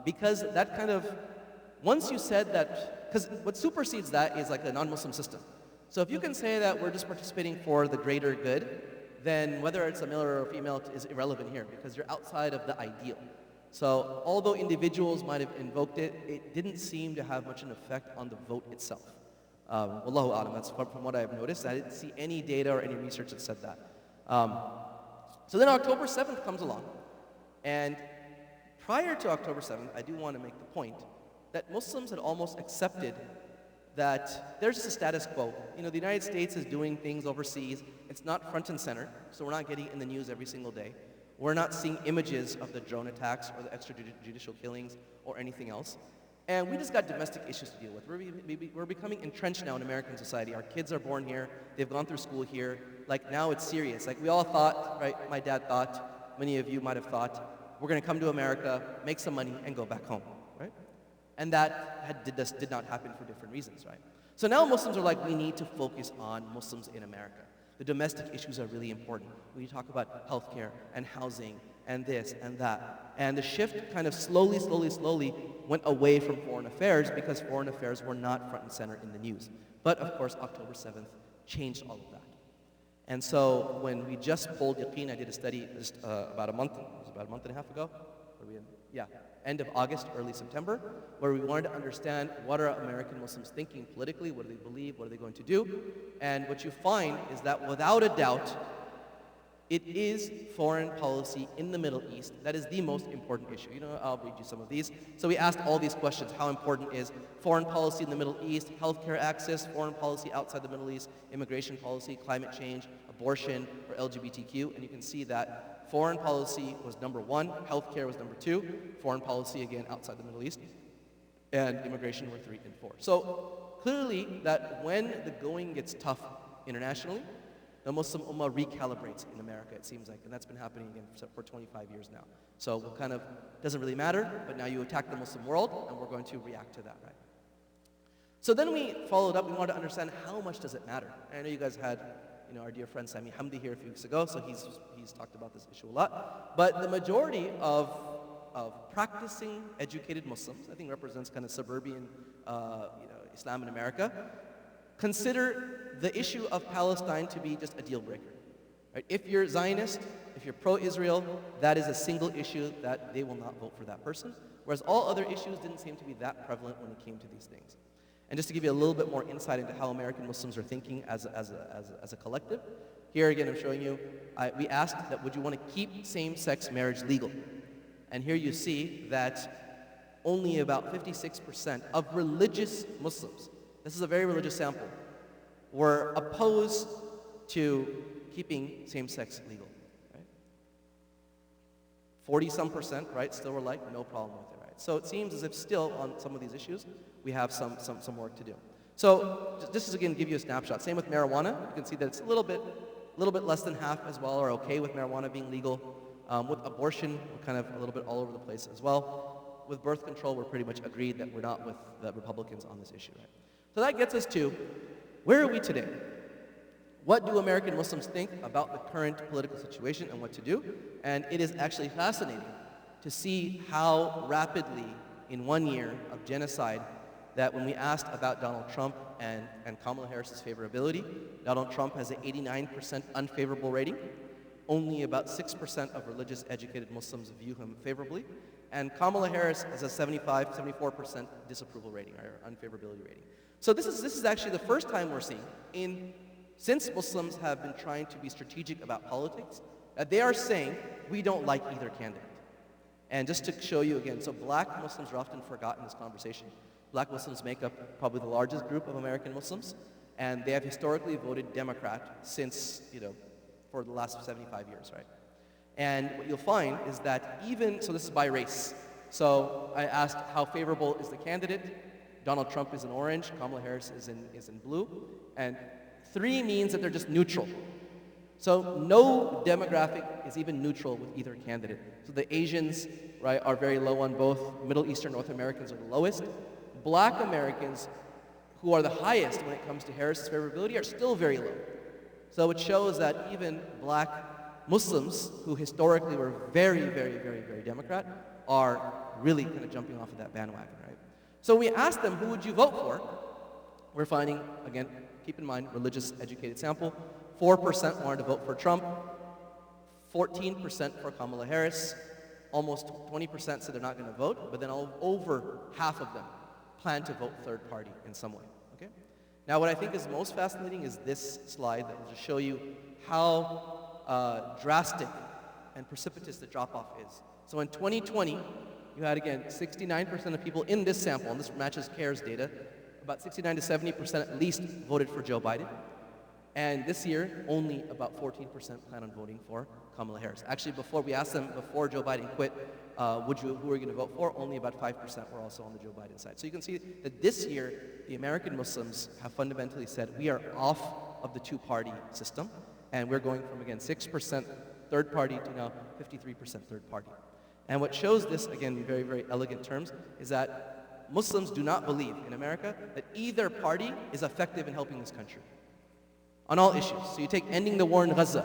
because that kind of, once you said that, because what supersedes that is like a non-Muslim system. So if you can say that we're just participating for the greater good, then whether it's a male or a female is irrelevant here, because you're outside of the ideal. So although individuals might have invoked it, it didn't seem to have much an effect on the vote itself. Wallahu alam, that's from what I've noticed. I didn't see any data or any research that said that. So then October 7th comes along, and prior to October 7th, I do want to make the point that Muslims had almost accepted that there's just a status quo. You know, the United States is doing things overseas. It's not front and center, so we're not getting in the news every single day. We're not seeing images of the drone attacks or the extrajudicial killings or anything else. And we just got domestic issues to deal with. We're becoming entrenched now in American society. Our kids are born here. They've gone through school here. Like, now it's serious. Like, we all thought, right, my dad thought, many of you might have thought, we're going to come to America, make some money, and go back home, right? And that did not happen for different reasons, right? So now Muslims are like, we need to focus on Muslims in America. The domestic issues are really important. We talk about healthcare and housing and this and that. And the shift kind of slowly went away from foreign affairs, because foreign affairs were not front and center in the news. But of course, October 7th changed all of that. And so when we just polled Yaqeen, I did a study just about a month and a half ago. End of August, early September, where we wanted to understand what are American Muslims thinking politically, what do they believe, what are they going to do. And what you find is that without a doubt, it is foreign policy in the Middle East that is the most important issue. You know, I'll read you some of these. So we asked all these questions. How important is foreign policy in the Middle East, healthcare access, foreign policy outside the Middle East, immigration policy, climate change, abortion, or LGBTQ? And you can see that foreign policy was number 1, healthcare was number 2, foreign policy again outside the Middle East, and immigration were 3 and 4. So clearly that when the going gets tough internationally, the Muslim Ummah recalibrates in America, it seems like, and that's been happening again for 25 years now. So it kind of doesn't really matter, but now you attack the Muslim world, and we're going to react to that, right? So then we followed up, we wanted to understand how much does it matter. And I know you guys had, you know, our dear friend Sami Hamdi here a few weeks ago, so he's talked about this issue a lot. But the majority of practicing educated Muslims, I think represents kind of suburban Islam in America, consider the issue of Palestine to be just a deal breaker. Right? If you're Zionist, if you're pro-Israel, that is a single issue that they will not vote for that person, whereas all other issues didn't seem to be that prevalent when it came to these things. And just to give you a little bit more insight into how American Muslims are thinking as a collective, here again I'm showing you, we asked that would you want to keep same-sex marriage legal? And here you see that only about 56% of religious Muslims, this is a very religious sample, were opposed to keeping same-sex legal. Right? 40-some%, right, still were like, no problem with it. Right? So it seems as if still on some of these issues, we have some work to do. So just to again give you a snapshot, same with marijuana. You can see that it's a little bit less than half as well are okay with marijuana being legal. With abortion, we're kind of a little bit all over the place as well. With birth control, we're pretty much agreed that we're not with the Republicans on this issue. Right? So that gets us to, where are we today? What do American Muslims think about the current political situation and what to do? And it is actually fascinating to see how rapidly, in 1 year of genocide, that when we asked about Donald Trump and Kamala Harris's favorability, Donald Trump has an 89% unfavorable rating. Only about 6% of religious educated Muslims view him favorably. And Kamala Harris has a 74% disapproval rating, or unfavorability rating. So this is actually the first time we're seeing, since Muslims have been trying to be strategic about politics, that they are saying, we don't like either candidate. And just to show you again, so black Muslims are often forgotten in this conversation. Black Muslims make up probably the largest group of American Muslims, and they have historically voted Democrat since, for the last 75 years, right? And what you'll find is that so this is by race. So I asked how favorable is the candidate. Donald Trump is in orange, Kamala Harris is in blue, and 3 means that they're just neutral. So no demographic is even neutral with either candidate. So the Asians, right, are very low on both. Middle Eastern North Americans are the lowest. Black Americans, who are the highest when it comes to Harris's favorability, are still very low. So it shows that even black Muslims, who historically were very, very, very, very Democrat, are really kind of jumping off of that bandwagon, right? So we asked them, who would you vote for? We're finding, again, keep in mind, religious educated sample, 4% wanted to vote for Trump, 14% for Kamala Harris, almost 20% said they're not going to vote, but then over half of them plan to vote third party in some way, okay? Now what I think is most fascinating is this slide that will just show you how drastic and precipitous the drop-off is. So in 2020, you had, again, 69% of people in this sample, and this matches CARE's data, about 69 to 70% at least voted for Joe Biden. And this year, only about 14% plan on voting for Kamala Harris. Actually, before we asked them, before Joe Biden quit, who are you going to vote for? Only about 5% were also on the Joe Biden side. So you can see that this year, the American Muslims have fundamentally said, we are off of the two-party system, and we're going from, again, 6% third party to now 53% third party. And what shows this, again, in very, very elegant terms, is that Muslims do not believe in America that either party is effective in helping this country on all issues. So you take ending the war in Gaza,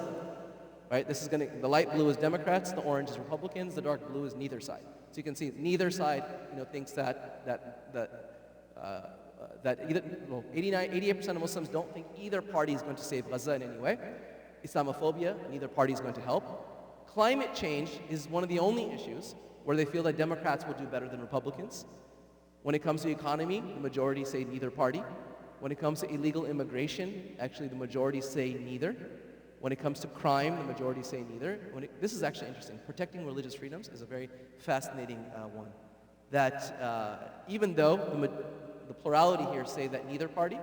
right? This is going to, the light blue is Democrats, the orange is Republicans, the dark blue is neither side. So you can see neither side, thinks that either, well, 88% of Muslims don't think either party is going to save Gaza in any way. Islamophobia, neither party is going to help. Climate change is one of the only issues where they feel that Democrats will do better than Republicans. When it comes to economy, the majority say neither party. When it comes to illegal immigration, actually the majority say neither. When it comes to crime, the majority say neither. This is actually interesting. Protecting religious freedoms is a very fascinating one. That even though the plurality here say that neither party,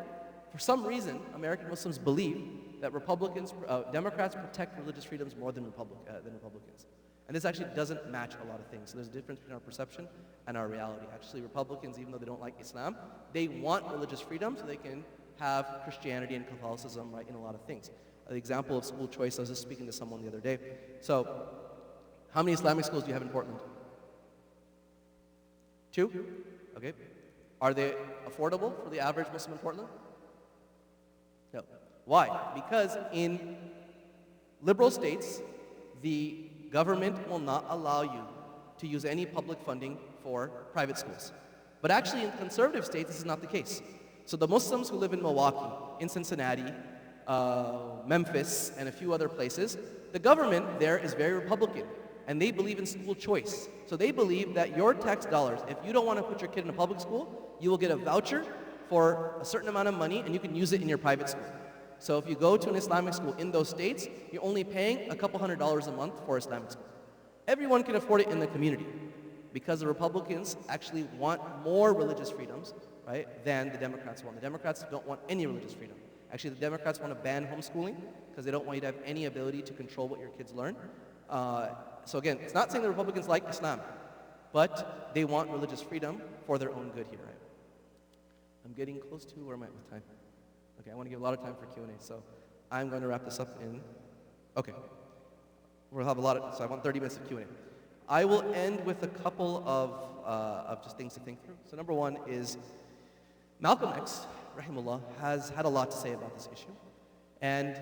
for some reason, American Muslims believe that Democrats protect religious freedoms more than Republicans. And this actually doesn't match a lot of things. So there's a difference between our perception and our reality. Actually, Republicans, even though they don't like Islam, they want religious freedom so they can have Christianity and Catholicism right in a lot of things. The example of school choice, I was just speaking to someone the other day. So, how many Islamic schools do you have in Portland? 2? Okay. Are they affordable for the average Muslim in Portland? No. Why? Because in liberal states, the government will not allow you to use any public funding for private schools. But actually in conservative states, this is not the case. So the Muslims who live in Milwaukee, in Cincinnati, Memphis, and a few other places, the government there is very Republican, and they believe in school choice. So they believe that your tax dollars, if you don't want to put your kid in a public school, you will get a voucher for a certain amount of money, and you can use it in your private school. So if you go to an Islamic school in those states, you're only paying a couple $100s a month for Islamic school. Everyone can afford it in the community because the Republicans actually want more religious freedoms, right, than the Democrats want. The Democrats don't want any religious freedom. Actually, the Democrats want to ban homeschooling because they don't want you to have any ability to control what your kids learn. So again, it's not saying the Republicans like Islam, but they want religious freedom for their own good here, right? I'm getting close to, where am I with time? Okay, I want to give a lot of time for Q&A, so I'm going to wrap this up in, okay. We'll have a lot of, so I want 30 minutes of Q&A. I will end with a couple of just things to think through. So number one is Malcolm X, rahimahullah, has had a lot to say about this issue, and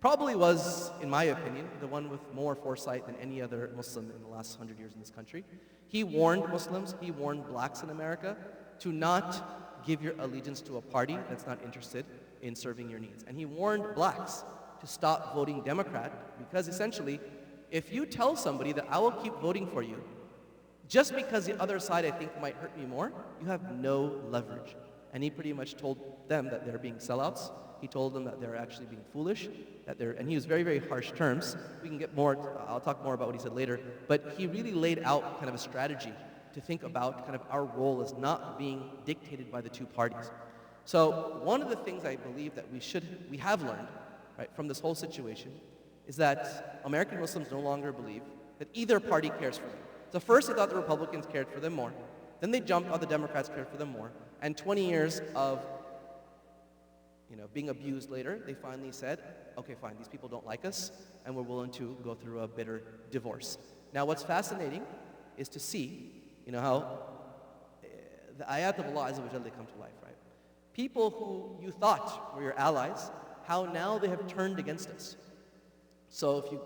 probably was, in my opinion, the one with more foresight than any other Muslim in the last 100 years in this country. He warned Muslims, he warned blacks in America to not give your allegiance to a party that's not interested in serving your needs. And he warned blacks to stop voting Democrat because essentially, if you tell somebody that I will keep voting for you, just because the other side I think might hurt me more, you have no leverage. And he pretty much told them that they're being sellouts. He told them that they're actually being foolish, and he used very, very harsh terms. We can get more, I'll talk more about what he said later, but he really laid out kind of a strategy to think about kind of our role as not being dictated by the two parties. So one of the things I believe that we have learned, right, from this whole situation is that American Muslims no longer believe that either party cares for them. So first they thought the Republicans cared for them more, then they jumped on the Democrats cared for them more, and 20 years of being abused later, they finally said, okay, fine, these people don't like us, and we're willing to go through a bitter divorce. Now what's fascinating is to see how the ayat of Allah Azza wa Jalla come to life, right? People who you thought were your allies, how now they have turned against us. So if you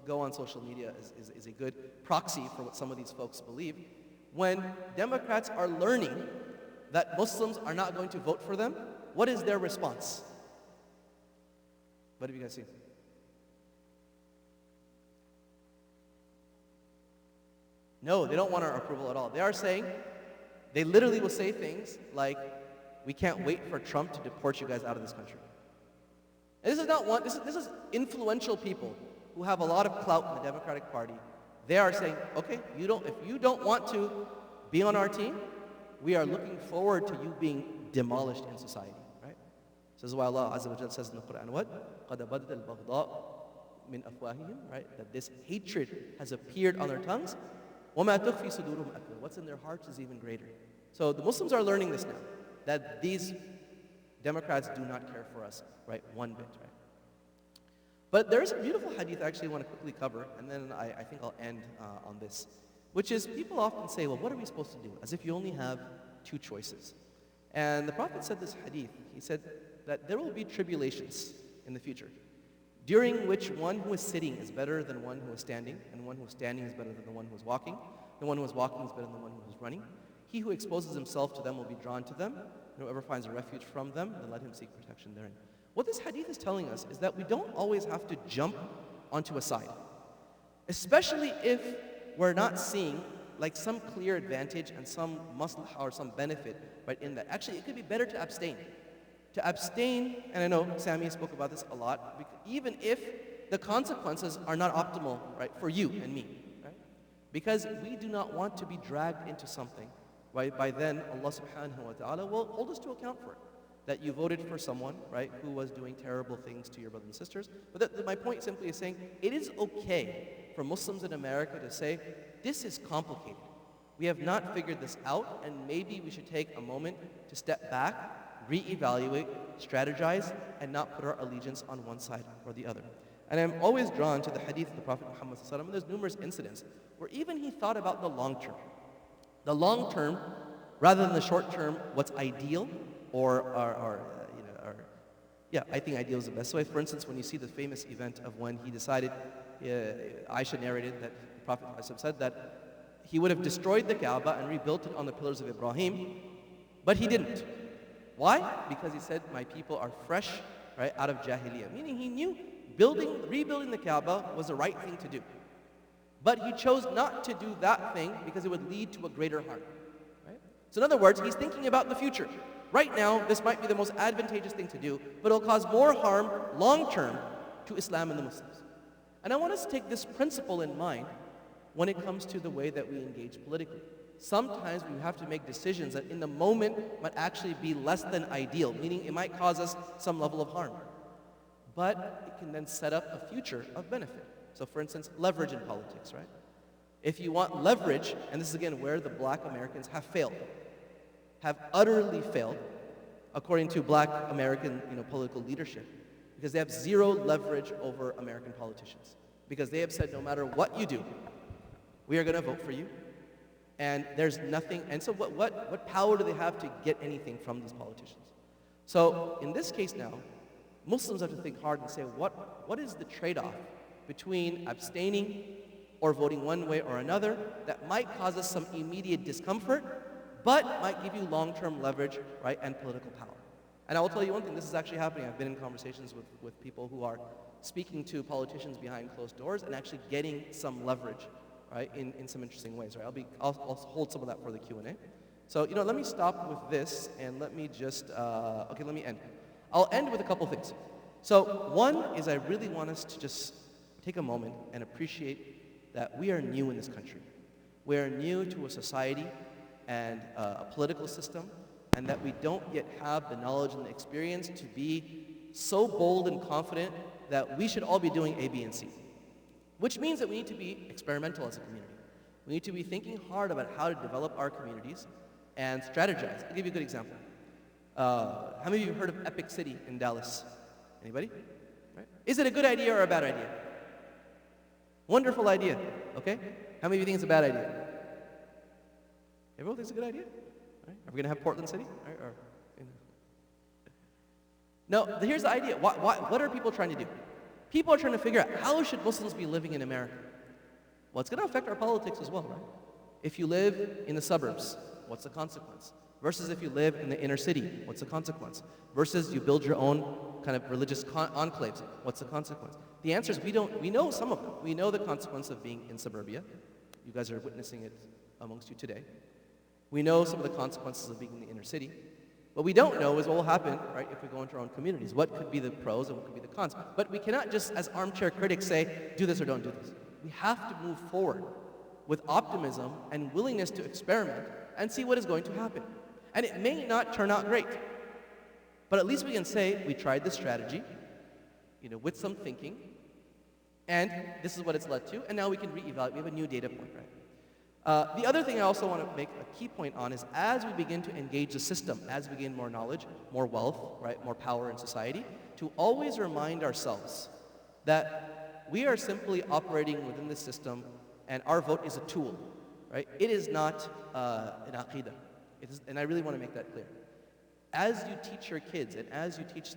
go on social media is a good proxy for what some of these folks believe. When Democrats are learning that Muslims are not going to vote for them, what is their response? What have you guys seen? No, they don't want our approval at all. They are saying, they literally will say things like, we can't wait for Trump to deport you guys out of this country. And this is not one, this is influential people who have a lot of clout in the Democratic Party. They are saying, okay, if you don't want to be on our team, we are looking forward to you being demolished in society, right? So this is why Allah Azza wa Jalla says in the Quran, what? قَدْ بَدَتِ الْبَغْضَاءُ مِنْ أَفْوَاهِهِمْ, right? That this hatred has appeared on their tongues. وَمَا تُخْفِي صُدُورُهُمْ أَكْبَرُ. What's in their hearts is even greater. So the Muslims are learning this now, that these Democrats do not care for us, right? One bit, right? But there's a beautiful hadith I actually want to quickly cover, and then I think I'll end on this, which is people often say, well, what are we supposed to do? As if you only have two choices. And the Prophet said this hadith. He said that there will be tribulations in the future, during which one who is sitting is better than one who is standing, and one who is standing is better than the one who is walking. The one who is walking is better than the one who is running. He who exposes himself to them will be drawn to them, and whoever finds a refuge from them, then let him seek protection therein. What this hadith is telling us is that we don't always have to jump onto a side, especially if we're not seeing like some clear advantage and some maslahah or some benefit right in that. Actually, it could be better to abstain. To abstain, and I know Sammy spoke about this a lot, even if the consequences are not optimal, right, for you and me, right? Because we do not want to be dragged into something, right? By then, Allah subhanahu wa ta'ala will hold us to account for it. That you voted for someone, right, who was doing terrible things to your brothers and sisters. But my point simply is saying, it is okay for Muslims in America to say, this is complicated. We have not figured this out, and maybe we should take a moment to step back, reevaluate, strategize, and not put our allegiance on one side or the other. And I'm always drawn to the hadith of the Prophet Muhammad ﷺ, and there's numerous incidents where even he thought about the long term. The long term, rather than the short term, what's ideal, I think ideal is the best way. For instance, when you see the famous event of when he decided, Aisha narrated that the Prophet said that he would have destroyed the Kaaba and rebuilt it on the pillars of Ibrahim, but he didn't. Why? Because he said, my people are fresh, right, out of Jahiliyyah. Meaning he knew rebuilding the Kaaba was the right thing to do. But he chose not to do that thing because it would lead to a greater harm. Right? So in other words, he's thinking about the future. Right now, this might be the most advantageous thing to do, but it'll cause more harm long-term to Islam and the Muslims. And I want us to take this principle in mind when it comes to the way that we engage politically. Sometimes we have to make decisions that in the moment might actually be less than ideal, meaning it might cause us some level of harm. But it can then set up a future of benefit. So for instance, leverage in politics, right? If you want leverage, and this is again where the black Americans have failed, have utterly failed, according to black American political leadership, because they have zero leverage over American politicians. Because they have said, no matter what you do, we are going to vote for you. And there's nothing, and so what power do they have to get anything from these politicians? So in this case now, Muslims have to think hard and say, what is the trade-off between abstaining or voting one way or another that might cause us some immediate discomfort, but might give you long-term leverage, right, and political power. And I will tell you one thing, this is actually happening. I've been in conversations with people who are speaking to politicians behind closed doors and actually getting some leverage, right, in some interesting ways, right? I'll hold some of that for the Q&A. So, let me stop with this and let me just, let me end. I'll end with a couple things. So one is I really want us to just take a moment and appreciate that we are new in this country. We are new to a society and a political system, and that we don't yet have the knowledge and the experience to be so bold and confident that we should all be doing A, B, and C. Which means that we need to be experimental as a community. We need to be thinking hard about how to develop our communities and strategize. I'll give you a good example. How many of you have heard of Epic City in Dallas? Anybody? Right? Is it a good idea or a bad idea? Wonderful idea, okay? How many of you think it's a bad idea? Everyone thinks it's a good idea? Right? Are we going to have Portland City? Right? No, here's the idea. What are people trying to do? People are trying to figure out how should Muslims be living in America? Well, it's going to affect our politics as well, right? If you live in the suburbs, what's the consequence? Versus if you live in the inner city, what's the consequence? Versus you build your own kind of religious enclaves, what's the consequence? The answer is we know some of them. We know the consequence of being in suburbia. You guys are witnessing it amongst you today. We know some of the consequences of being in the inner city. What we don't know is what will happen, right, if we go into our own communities. What could be the pros and what could be the cons? But we cannot just, as armchair critics, say, do this or don't do this. We have to move forward with optimism and willingness to experiment and see what is going to happen. And it may not turn out great, but at least we can say we tried this strategy, with some thinking, and this is what it's led to, and now we can reevaluate. We have a new data point, right? The other thing I also want to make a key point on is as we begin to engage the system, as we gain more knowledge, more wealth, right, more power in society, to always remind ourselves that we are simply operating within the system and our vote is a tool, right? It is not an aqidah. And I really want to make that clear. As you teach your kids and as you teach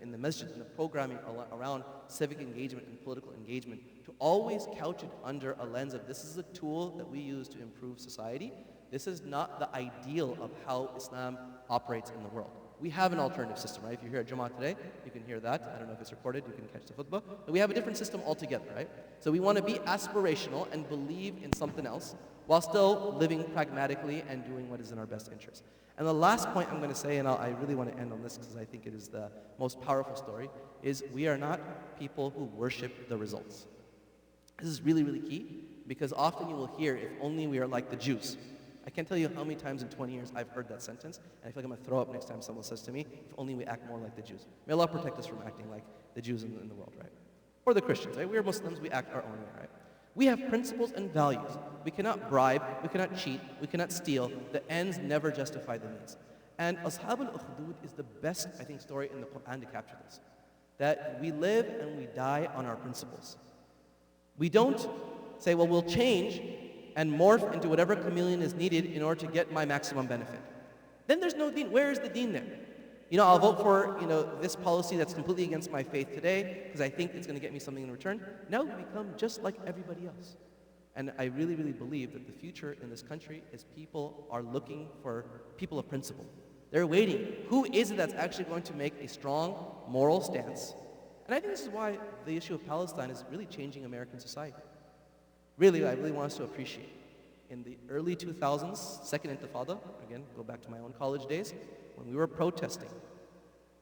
in the masjid and the programming around civic engagement and political engagement, to always couch it under a lens of this is a tool that we use to improve society. This is not the ideal of how Islam operates in the world. We have an alternative system, right? If you're here at Jummah today, you can hear that. I don't know if it's recorded, you can catch the khutbah. But we have a different system altogether, right? So we want to be aspirational and believe in something else while still living pragmatically and doing what is in our best interest. And the last point I'm going to say, and I really want to end on this because I think it is the most powerful story, is we are not people who worship the results. This is really, really key because often you will hear, if only we are like the Jews. I can't tell you how many times in 20 years I've heard that sentence, and I feel like I'm going to throw up next time someone says to me, if only we act more like the Jews. May Allah protect us from acting like the Jews in the world, right? Or the Christians, right? We are Muslims, we act our own way, right? We have principles and values. We cannot bribe, we cannot cheat, we cannot steal. The ends never justify the means. And Ashab al-Ukhdud is the best, I think, story in the Quran to capture this. That we live and we die on our principles. We don't say, well, we'll change and morph into whatever chameleon is needed in order to get my maximum benefit. Then there's no deen. Where is the deen there? I'll vote for, this policy that's completely against my faith today because I think it's going to get me something in return. Now we become just like everybody else. And I really, really believe that the future in this country is people are looking for people of principle. They're waiting. Who is it that's actually going to make a strong moral stance? And I think this is why the issue of Palestine is really changing American society. Really, I really want us to appreciate. In the early 2000s, Second Intifada, again, go back to my own college days, when we were protesting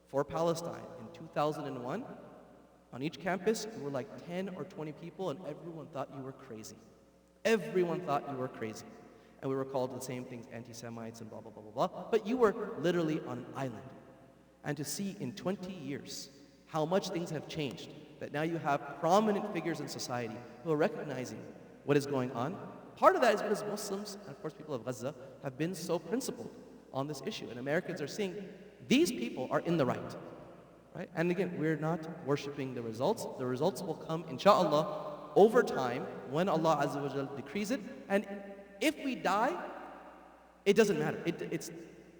for Palestine in 2001, on each campus, we were like 10 or 20 people, and everyone thought you were crazy. Everyone thought you were crazy. And we were called the same things, anti-Semites and blah, blah, blah, blah, blah. But you were literally on an island. And to see in 20 years how much things have changed, that now you have prominent figures in society who are recognizing what is going on. Part of that is because Muslims, and of course people of Gaza, have been so principled on this issue. And Americans are seeing these people are in the right. And again, we're not worshiping the results. The results will come, inshallah, over time when Allah Azza wa Jal decrees it. And if we die, it doesn't matter.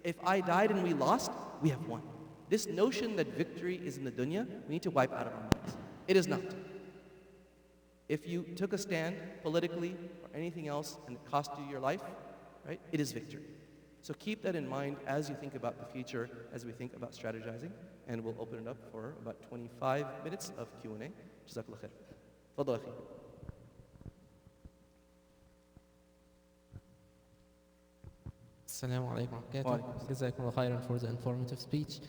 If I died and we lost, we have won. This notion that victory is in the dunya, we need to wipe out of our minds. It is not. If you took a stand politically or anything else and it cost you your life, right, it is victory. So keep that in mind as you think about the future, as we think about strategizing, and we'll open it up for about 25 minutes of Q&A. Jazakallah khair. Tafadhal akhi. Assalamu alaikum wa barakatuh. Jazakumullah khairan for the informative speech.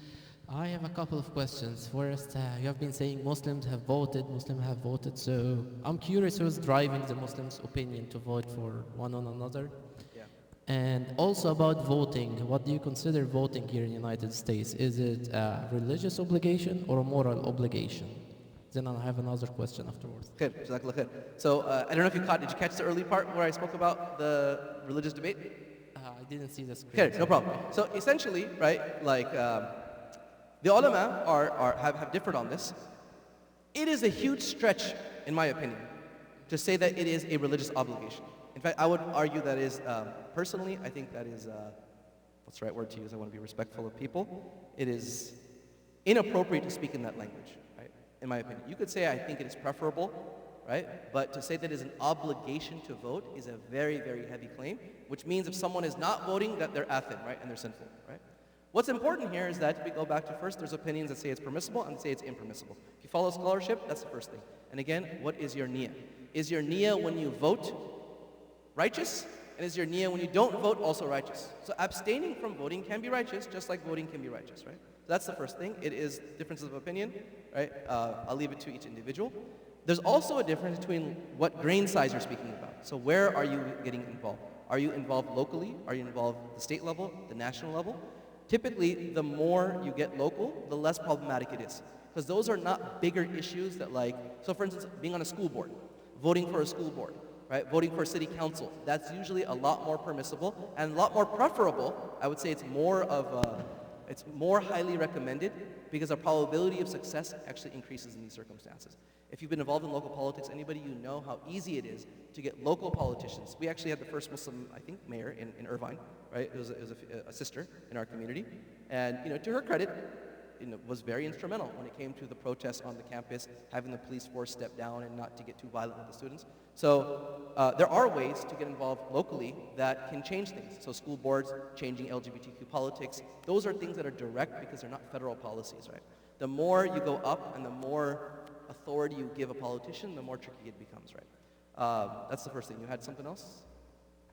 I have a couple of questions. First, you have been saying Muslims have voted, so I'm curious who's driving the Muslims' opinion to vote for one on another. Yeah. And also about voting, what do you consider voting here in the United States? Is it a religious obligation or a moral obligation? Then I'll have another question afterwards. Khair, Jazakallah khair. So I don't know if did you catch the early part where I spoke about the religious debate? I didn't see the screen. Khair, no problem. So essentially, right, the ulama have differed on this. It is a huge stretch, in my opinion, to say that it is a religious obligation. In fact, I would argue that is, personally, I think that is, what's the right word to use? I want to be respectful of people. It is inappropriate to speak in that language, right? In my opinion. You could say, I think it is preferable, right? But to say that it is an obligation to vote is a very, very heavy claim, which means if someone is not voting, that they're athim, right? And they're sinful, right? What's important here is that if we go back to first, there's opinions that say it's permissible and say it's impermissible. If you follow scholarship, that's the first thing. And again, what is your niyyah? Is your niyyah when you vote righteous? And is your niyyah when you don't vote also righteous? So abstaining from voting can be righteous, just like voting can be righteous, right? So that's the first thing. It is differences of opinion, right? I'll leave it to each individual. There's also a difference between what grain size you're speaking about. So where are you getting involved? Are you involved locally? Are you involved at the state level, the national level? Typically, the more you get local, the less problematic it is. Because those are not bigger issues that so for instance, being on a school board, voting for a school board, right? Voting for a city council, that's usually a lot more permissible and a lot more preferable. I would say it's it's more highly recommended because the probability of success actually increases in these circumstances. If you've been involved in local politics, anybody, you know how easy it is to get local politicians. We actually had the first Muslim, I think, mayor in Irvine, right? It was a sister in our community. And, to her credit, was very instrumental when it came to the protests on the campus, having the police force step down and not to get too violent with the students. So there are ways to get involved locally that can change things. So school boards, changing LGBTQ politics, those are things that are direct because they're not federal policies, right? The more you go up and the more authority you give a politician, the more tricky it becomes, right? That's the first thing. You had something else?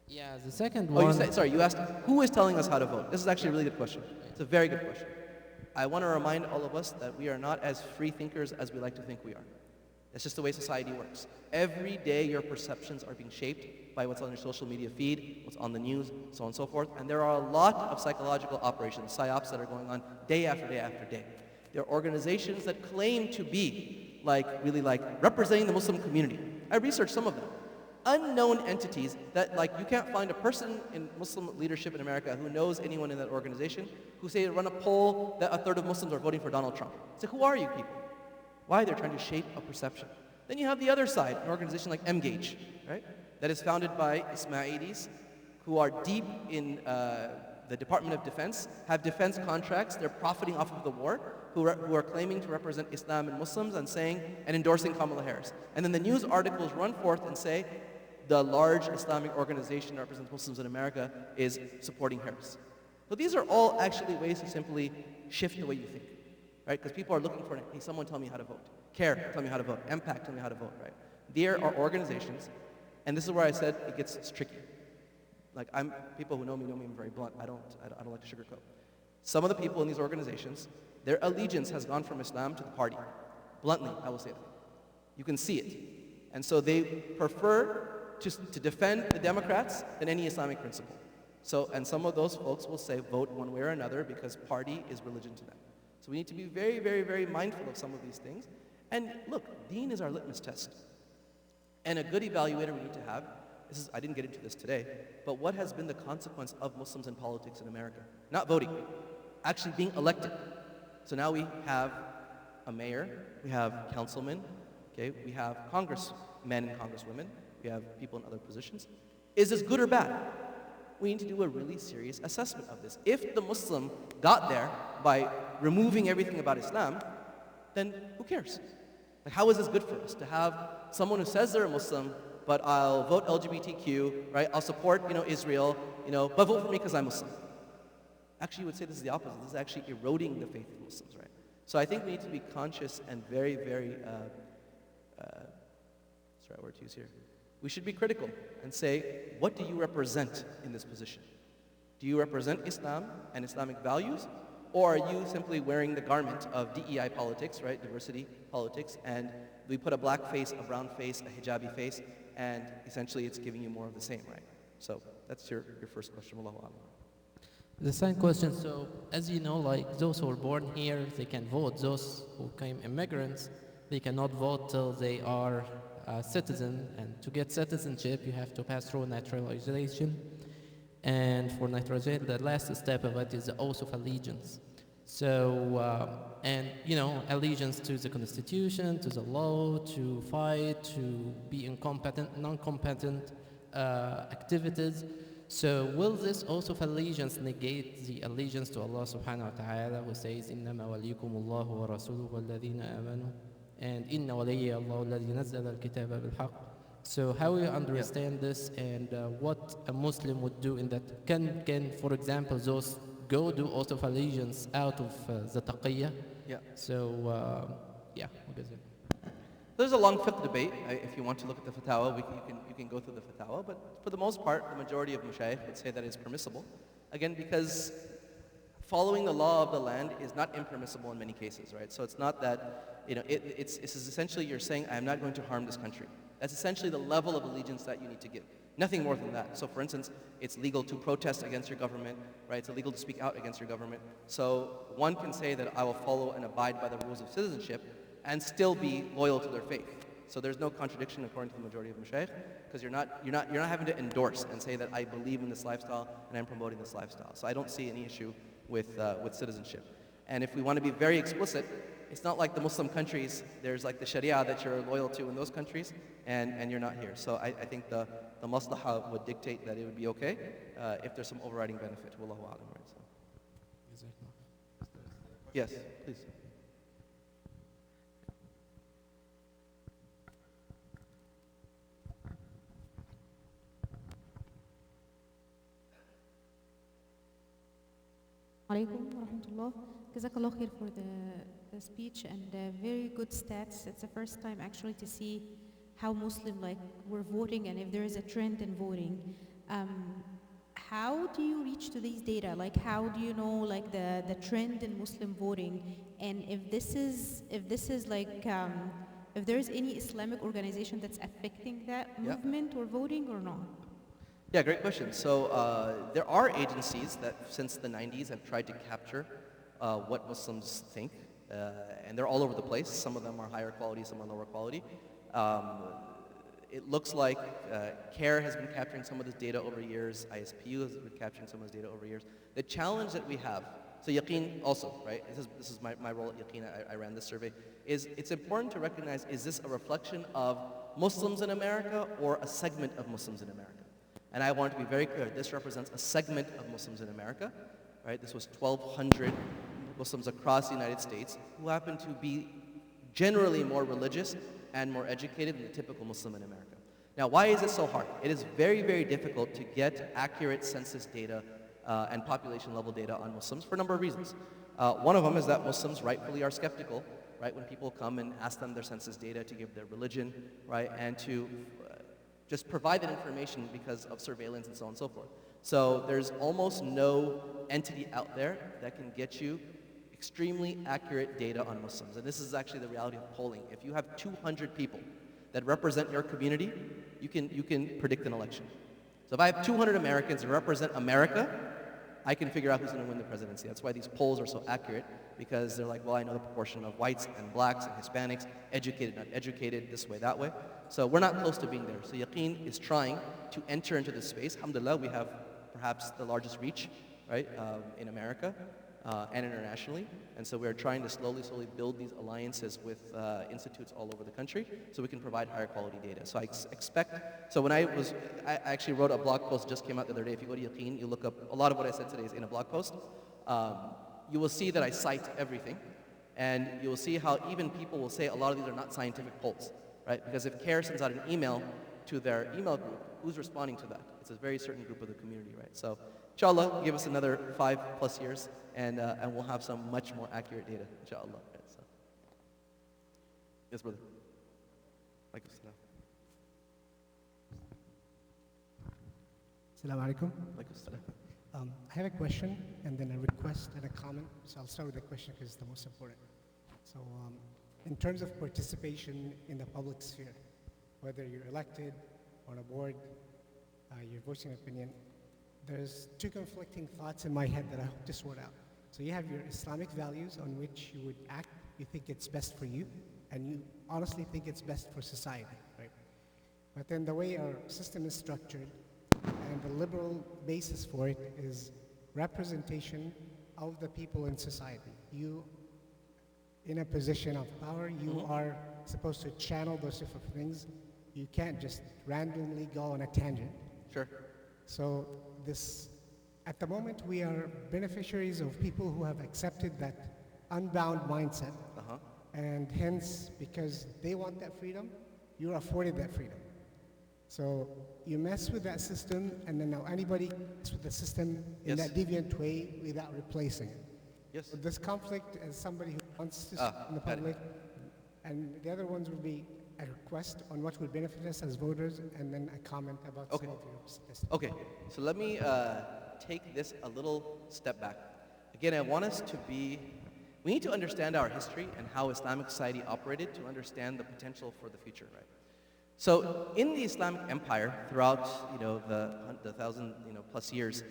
Yeah, the second one... you asked, who is telling us how to vote? This is actually a really good question. It's a very good question. I want to remind all of us that we are not as free thinkers as we like to think we are. That's just the way society works. Every day your perceptions are being shaped by what's on your social media feed, what's on the news, so on and so forth. And there are a lot of psychological operations, psyops, that are going on day after day after day. There are organizations that claim to be really representing the Muslim community. I researched some of them. Unknown entities that you can't find a person in Muslim leadership in America who knows anyone in that organization who say run a poll that a third of Muslims are voting for Donald Trump. So who are you people? Why? They're trying to shape a perception. Then you have the other side, an organization like MGAGE, right? That is founded by Ismailis who are deep in the Department of Defense, have defense contracts, they're profiting off of the war, who are claiming to represent Islam and Muslims and endorsing Kamala Harris. And then the news articles run forth and say, the large Islamic organization that represents Muslims in America is supporting Harris. So these are all actually ways to simply shift the way you think, right? Because people are looking for, hey, someone tell me how to vote. CARE, tell me how to vote. MPAC, tell me how to vote, right? There are organizations, and this is where I said it's tricky. People who know me, I'm very blunt. I don't like to sugarcoat. Some of the people in these organizations, their allegiance has gone from Islam to the party. Bluntly, I will say that. You can see it. And so they prefer to defend the Democrats than any Islamic principle. And some of those folks will say vote one way or another because party is religion to them. So we need to be very, very, very mindful of some of these things. And look, deen is our litmus test. And a good evaluator we need to have, I didn't get into this today, but what has been the consequence of Muslims in politics in America? Not voting, actually being elected. So now we have a mayor, we have councilmen, okay, we have congressmen and congresswomen, we have people in other positions. Is this good or bad? We need to do a really serious assessment of this. If the Muslim got there by removing everything about Islam, then who cares? How is this good for us to have someone who says they're a Muslim, but I'll vote LGBTQ, right? I'll support, Israel, but vote for me because I'm Muslim. Actually, you would say this is the opposite. This is actually eroding the faith of Muslims, right? So I think we need to be conscious and very, very, what's the right word to use here? We should be critical and say, what do you represent in this position? Do you represent Islam and Islamic values? Or are you simply wearing the garment of DEI politics, right? Diversity politics, and we put a black face, a brown face, a hijabi face, and essentially it's giving you more of the same, right? So that's your first question. Wallahu a'lam. The second question, so as you know, those who are born here, they can vote. Those who came immigrants, they cannot vote till they are a citizen. And to get citizenship, you have to pass through naturalization. And for naturalization, the last step of it is the oath of allegiance. So, allegiance to the Constitution, to the law, to fight, to be incompetent, non-competent activities. So will this oath of allegiance negate the allegiance to Allah subhanahu wa ta'ala, who says, إِنَّمَا وَلِيكُمُ اللَّهُ وَرَسُولُهُ وَالَّذِينَ آمَنُوا, and إِنَّ وَلِيَّ اللَّهُ الَّذِي نَزَّلَ الْكِتَابَ بِالْحَقِّ? So how you understand this, and what a Muslim would do in that? Can for example, those go do oath of allegiance out of the taqiyya? Yeah. So yeah, what is it? There's a long fiqh debate. If you want to look at the fatwa, you can go through the fatwa. But for the most part, the majority of mashayikh would say that it's permissible. Again, because following the law of the land is not impermissible in many cases, right? So it's not that, it's essentially you're saying, I am not going to harm this country. That's essentially the level of allegiance that you need to give. Nothing more than that. So for instance, it's legal to protest against your government, right? It's illegal to speak out against your government. So one can say that I will follow and abide by the rules of citizenship and still be loyal to their faith. So there's no contradiction according to the majority of mashayikh, because you're not having to endorse and say that I believe in this lifestyle and I'm promoting this lifestyle. So I don't see any issue with citizenship. And if we want to be very explicit, it's not like the Muslim countries, there's like the Sharia that you're loyal to in those countries, and you're not here. So I think the maslaha would dictate that it would be okay if there's some overriding benefit. Wallahu a'lam, right? So. Yes, please. Alaikum warahmatullah. Jazakallah khair for the speech and very good stats. It's the first time actually to see how Muslim we're voting and if there is a trend in voting. How do you reach to these data? How do you know the trend in Muslim voting, and if there's any Islamic organization that's affecting that movement or voting or not? Yeah, great question. So there are agencies that since the 90s have tried to capture what Muslims think, and they're all over the place. Some of them are higher quality, some are lower quality. It looks like CARE has been capturing some of this data over years, ISPU has been capturing some of this data over years. The challenge that we have, so Yaqeen also, right, this is my role at Yaqeen, I ran this survey, is it's important to recognize, is this a reflection of Muslims in America or a segment of Muslims in America? And I want to be very clear, this represents a segment of Muslims in America, right? This was 1,200 Muslims across the United States who happen to be generally more religious and more educated than the typical Muslim in America. Now, why is it so hard? It is very, very difficult to get accurate census data and population level data on Muslims for a number of reasons. One of them is that Muslims rightfully are skeptical, right? When people come and ask them their census data to give their religion, right? And to just provide that information because of surveillance and so on and so forth. So there's almost no entity out there that can get you extremely accurate data on Muslims. And this is actually the reality of polling. If you have 200 people that represent your community, you can predict an election. So if I have 200 Americans that represent America, I can figure out who's going to win the presidency. That's why these polls are so accurate, because they're like, well, I know the proportion of whites and blacks and Hispanics, educated, not educated, this way, that way. So we're not close to being there. So Yaqeen is trying to enter into this space. Alhamdulillah, we have perhaps the largest reach, right, in America and internationally. And so we're trying to slowly build these alliances with institutes all over the country so we can provide higher quality data. So I expect, so when I actually wrote a blog post, just came out the other day. If you go to Yaqeen, you look up, a lot of what I said today is in a blog post. You will see that I cite everything. And you will see how even people will say a lot of these are not scientific polls, right? Because if CARE sends out an email to their email group, who's responding to that? It's a very certain group of the community, right? So inshallah, give us another 5+ years and we'll have some much more accurate data, inshallah. Right, so. Yes, brother. Assalamu alaikum. Alaikum. I have a question and then a request and a comment. So I'll start with the question because it's the most important. So in terms of participation in the public sphere, whether you're elected on a board, you're voicing an opinion, there's two conflicting thoughts in my head that I hope to sort out. So you have your Islamic values on which you would act, you think it's best for you, and you honestly think it's best for society, right? But then the way our system is structured, and the liberal basis for it is representation of the people in society. You, in a position of power, you are supposed to channel those type of things. You can't just randomly go on a tangent. Sure. So this, at the moment, we are beneficiaries of people who have accepted that unbound mindset. Uh-huh. And hence, because they want that freedom, you're afforded that freedom. So you mess with that system, and then now anybody messes with the system in Yes. that deviant way without replacing it. Yes. So this conflict, as somebody who wants to Ah, speak in the got it. public, and the other ones would be a request on what would benefit us as voters, and then a comment about Okay. some of your statistics. Okay, so let me take this a little step back. Again, I want us to we need to understand our history and how Islamic society operated to understand the potential for the future, right? So in the Islamic empire, throughout the thousand plus years,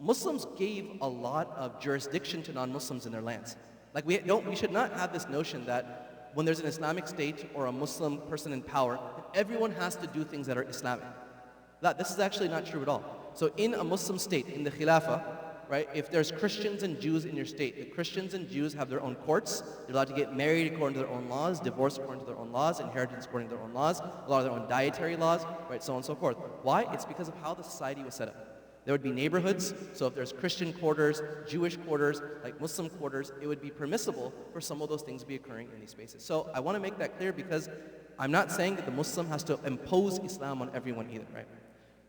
Muslims gave a lot of jurisdiction to non-Muslims in their lands. Like we should not have this notion that when there's an Islamic state or a Muslim person in power, that everyone has to do things that are Islamic. This is actually not true at all. So in a Muslim state, in the Khilafah, right, if there's Christians and Jews in your state, the Christians and Jews have their own courts. They're allowed to get married according to their own laws, divorce according to their own laws, inheritance according to their own laws, a lot of their own dietary laws, right, so on and so forth. Why? It's because of how the society was set up. There would be neighborhoods, so if there's Christian quarters, Jewish quarters, like Muslim quarters, it would be permissible for some of those things to be occurring in these spaces. So I want to make that clear because I'm not saying that the Muslim has to impose Islam on everyone either, right?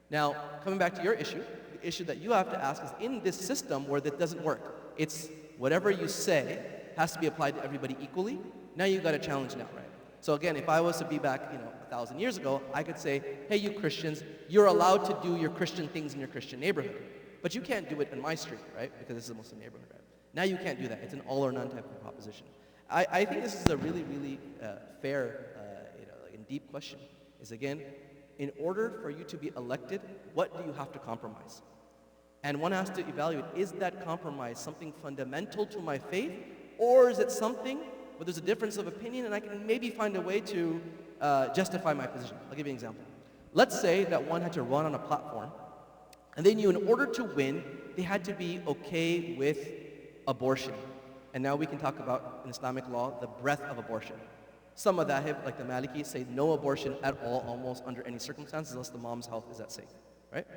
Now, coming back to your issue, the issue that you have to ask is in this system where that doesn't work, it's whatever you say has to be applied to everybody equally. Now you've got a challenge now, right? So again, if I was to be back, 1,000 years ago, I could say, hey, you Christians, you're allowed to do your Christian things in your Christian neighborhood, but you can't do it in my street, right? Because this is a Muslim neighborhood, right? Now you can't do that. It's an all or none type of proposition. I think this is a really, really fair, and deep question. Is again, in order for you to be elected, what do you have to compromise? And one has to evaluate, is that compromise something fundamental to my faith, or is it something where there's a difference of opinion and I can maybe find a way to justify my position? I'll give you an example. Let's say that one had to run on a platform, and they knew in order to win, they had to be okay with abortion. And now we can talk about, in Islamic law, the breadth of abortion. Some of that, like the Malikis, say no abortion at all, almost under any circumstances, unless the mom's health is at stake, right?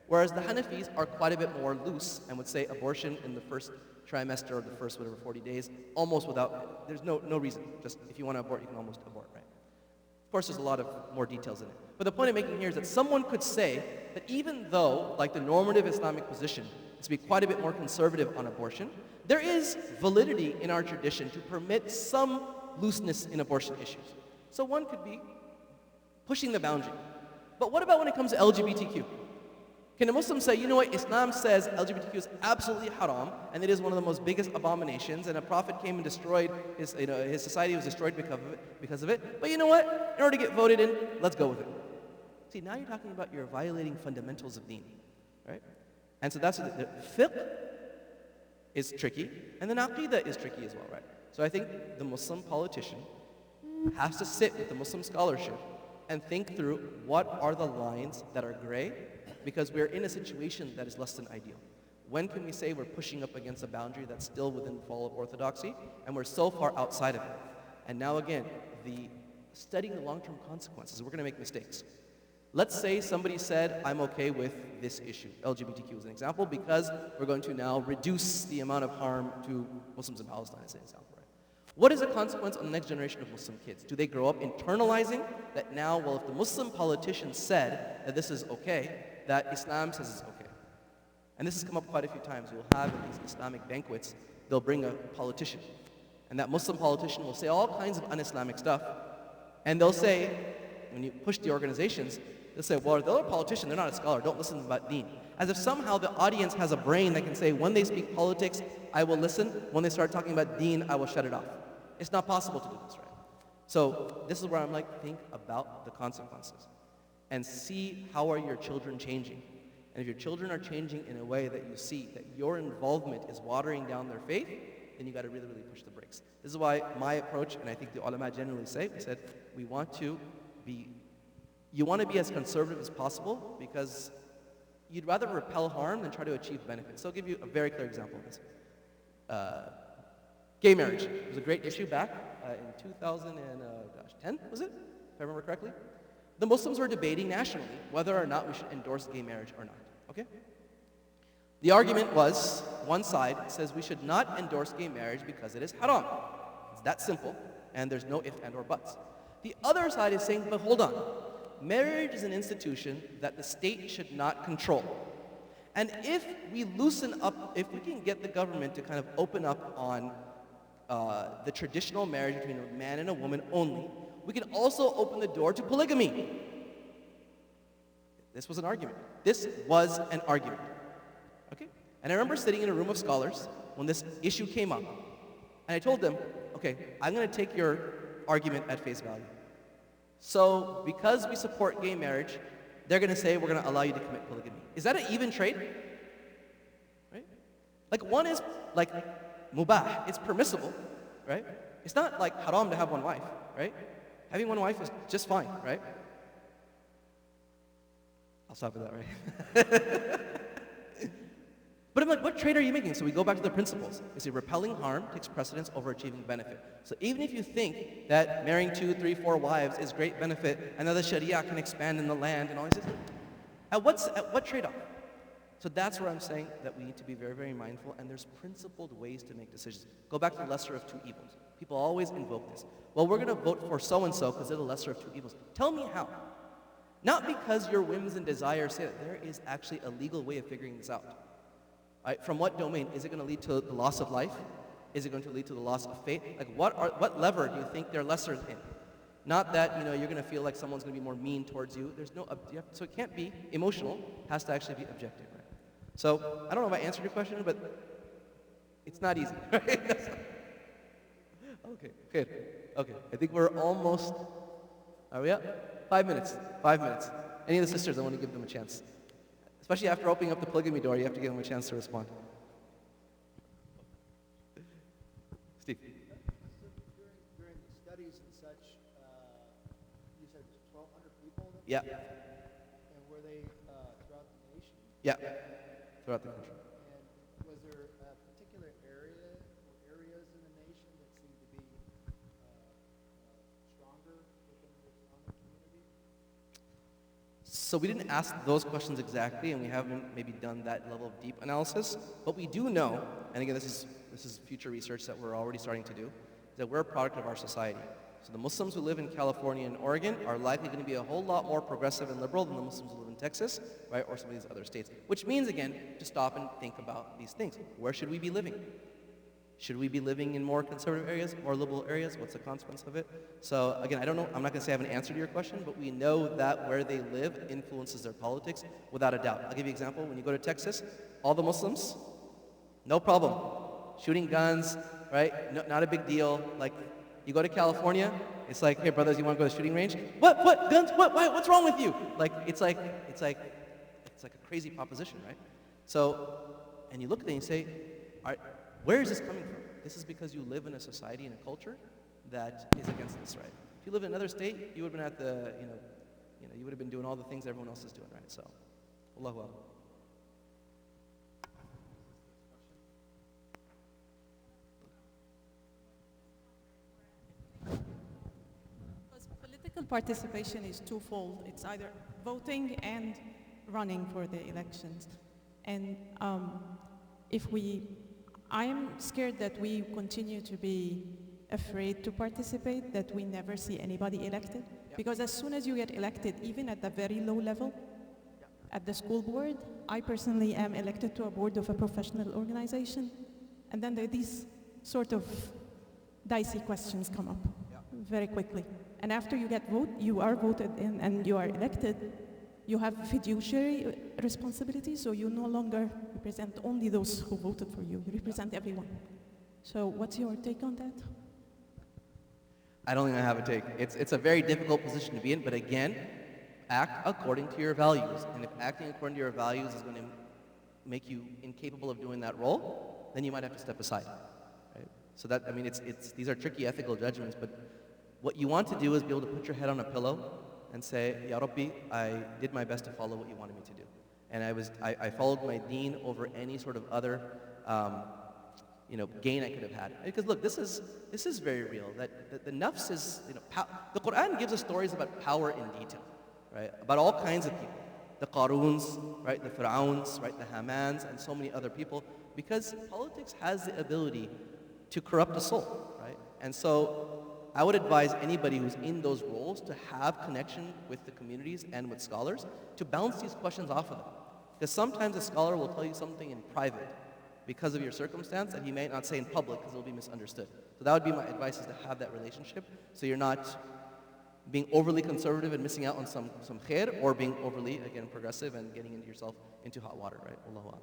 Whereas the Hanafis are quite a bit more loose and would say abortion in the first trimester or the first 40 days, almost without, there's no reason. Just if you want to abort, you can almost abort, right? Of course, there's a lot of more details in it. But the point I'm making here is that someone could say that even though, like the normative Islamic position is to be quite a bit more conservative on abortion, there is validity in our tradition to permit some looseness in abortion issues. So one could be pushing the boundary. But what about when it comes to LGBTQ? Can a Muslim say, you know what, Islam says LGBTQ is absolutely haram, and it is one of the most biggest abominations, and a prophet came and destroyed his society was destroyed because of it. But you know what? In order to get voted in, let's go with it. See, now you're talking about you're violating fundamentals of deen, right? And so that's the fiqh is tricky, and then aqidah is tricky as well, right? So I think the Muslim politician has to sit with the Muslim scholarship and think through what are the lines that are gray, because we're in a situation that is less than ideal. When can we say we're pushing up against a boundary that's still within the fall of orthodoxy, and we're so far outside of it? And now again, studying the long-term consequences, we're going to make mistakes. Let's say somebody said, I'm okay with this issue. LGBTQ is an example, because we're going to now reduce the amount of harm to Muslims in Palestine, as an example. What is the consequence on the next generation of Muslim kids? Do they grow up internalizing that now, well, if the Muslim politician said that this is okay, that Islam says it's okay? And this has come up quite a few times. We'll have in these Islamic banquets, they'll bring a politician. And that Muslim politician will say all kinds of un-Islamic stuff. And they'll say, when you push the organizations, they'll say, well, they're a politician, they're not a scholar, don't listen about deen. As if somehow the audience has a brain that can say, when they speak politics, I will listen. When they start talking about deen, I will shut it off. It's not possible to do this, right? So this is where I'm like, think about the consequences and see how are your children changing. And if your children are changing in a way that you see that your involvement is watering down their faith, then you got to really, really push the brakes. This is why my approach, and I think the ulama generally say, we said, you want to be as conservative as possible because you'd rather repel harm than try to achieve benefits. So I'll give you a very clear example of this. Gay marriage. It was a great issue back in 2010, was it? If I remember correctly. the Muslims were debating nationally whether or not we should endorse gay marriage or not, okay? The argument was, one side says we should not endorse gay marriage because it is haram. It's that simple, and there's no if and or buts. The other side is saying, but hold on. Marriage is an institution that the state should not control. And if we loosen up, if we can get the government to kind of open up on the traditional marriage between a man and a woman only, we can also open the door to polygamy. This was an argument. This was an argument. Okay? And I remember sitting in a room of scholars when this issue came up. And I told them, okay, I'm going to take your argument at face value. So because we support gay marriage, they're going to say we're going to allow you to commit polygamy. Is that an even trade? Right? Like one is like mubah, it's permissible, right? It's not like haram to have one wife, right? Having one wife is just fine, right? I'll stop with that, right? But I'm like, what trade are you making? So we go back to the principles. We say repelling harm takes precedence over achieving benefit. So even if you think that marrying 2, 3, 4 wives is great benefit, and that the Sharia can expand in the land and all these things, at what trade-off? So that's where I'm saying that we need to be very, very mindful, and there's principled ways to make decisions. Go back to the lesser of two evils. People always invoke this. Well, we're going to vote for so-and-so because they're the lesser of two evils. Tell me how. Not because your whims and desires say that. There is actually a legal way of figuring this out. Right, from what domain? Is it going to lead to the loss of life? Is it going to lead to the loss of faith? Like what lever do you think they're lesser in? Not that you're going to feel like someone's going to be more mean towards you. There's no so it can't be emotional. It has to actually be objective. Right? So I don't know if I answered your question, but it's not easy. Right? Okay, good. Okay, I think we're almost. Are we up? 5 minutes. 5 minutes. Any of the sisters? I want to give them a chance. Especially after opening up the polygamy door, you have to give them a chance to respond. Steve. During the studies and such, you said 1,200 people? Yeah. And were they throughout the nation? Yeah. Throughout the country. And was there a particular area or areas in the nation that seemed to be stronger within the Islamic community? So we didn't ask those questions exactly, and we haven't maybe done that level of deep analysis. But we do know, and again, this is future research that we're already starting to do, is that we're a product of our society. So the Muslims who live in California and Oregon are likely going to be a whole lot more progressive and liberal than the Muslims who live in Texas, right, or some of these other states. Which means, again, to stop and think about these things. Where should we be living? Should we be living in more conservative areas, more liberal areas? What's the consequence of it? So again, I don't know, I'm not going to say I have an answer to your question, but we know that where they live influences their politics without a doubt. I'll give you an example. When you go to Texas, all the Muslims, no problem. Shooting guns, right? No, not a big deal. Like, you go to California, it's like, hey brothers, you want to go to the shooting range? What? Guns? What? Why? What's wrong with you? Like, it's like a crazy proposition, right? So, and you look at it and you say, all right, where is this coming from? This is because you live in a society and a culture that is against this, right? If you live in another state, you would have been at the, you would have been doing all the things everyone else is doing, right? So, Allahu Akbar. Because political participation is twofold. It's either voting and running for the elections. And I am scared that we continue to be afraid to participate, that we never see anybody elected. Because as soon as you get elected, even at the very low level, at the school board, I personally am elected to a board of a professional organization, and then there are these sort of dicey questions come up very quickly. And after you are voted in and you are elected, you have fiduciary responsibility, so you no longer represent only those who voted for you. You represent everyone. So what's your take on that? I don't think I have a take. It's a very difficult position to be in, but again, act according to your values. And if acting according to your values is going to make you incapable of doing that role, then you might have to step aside. Right? So that, I mean, these are tricky ethical judgments, but what you want to do is be able to put your head on a pillow and say, Ya Rabbi, I did my best to follow what you wanted me to do. And I followed my deen over any sort of other gain I could have had. Because look, this is very real. That the nafs is, the Quran gives us stories about power in detail. right? About all kinds of people. The Qaruns, right? The Fir'auns, right? The Hamans, and so many other people. Because politics has the ability to corrupt the soul, right? And so I would advise anybody who's in those roles to have connection with the communities and with scholars to bounce these questions off of them. Because sometimes a scholar will tell you something in private because of your circumstance that he may not say in public because it will be misunderstood. So that would be my advice, is to have that relationship so you're not being overly conservative and missing out on some khair, or being overly, again, progressive and getting into yourself into hot water, right? Allahu A'lam.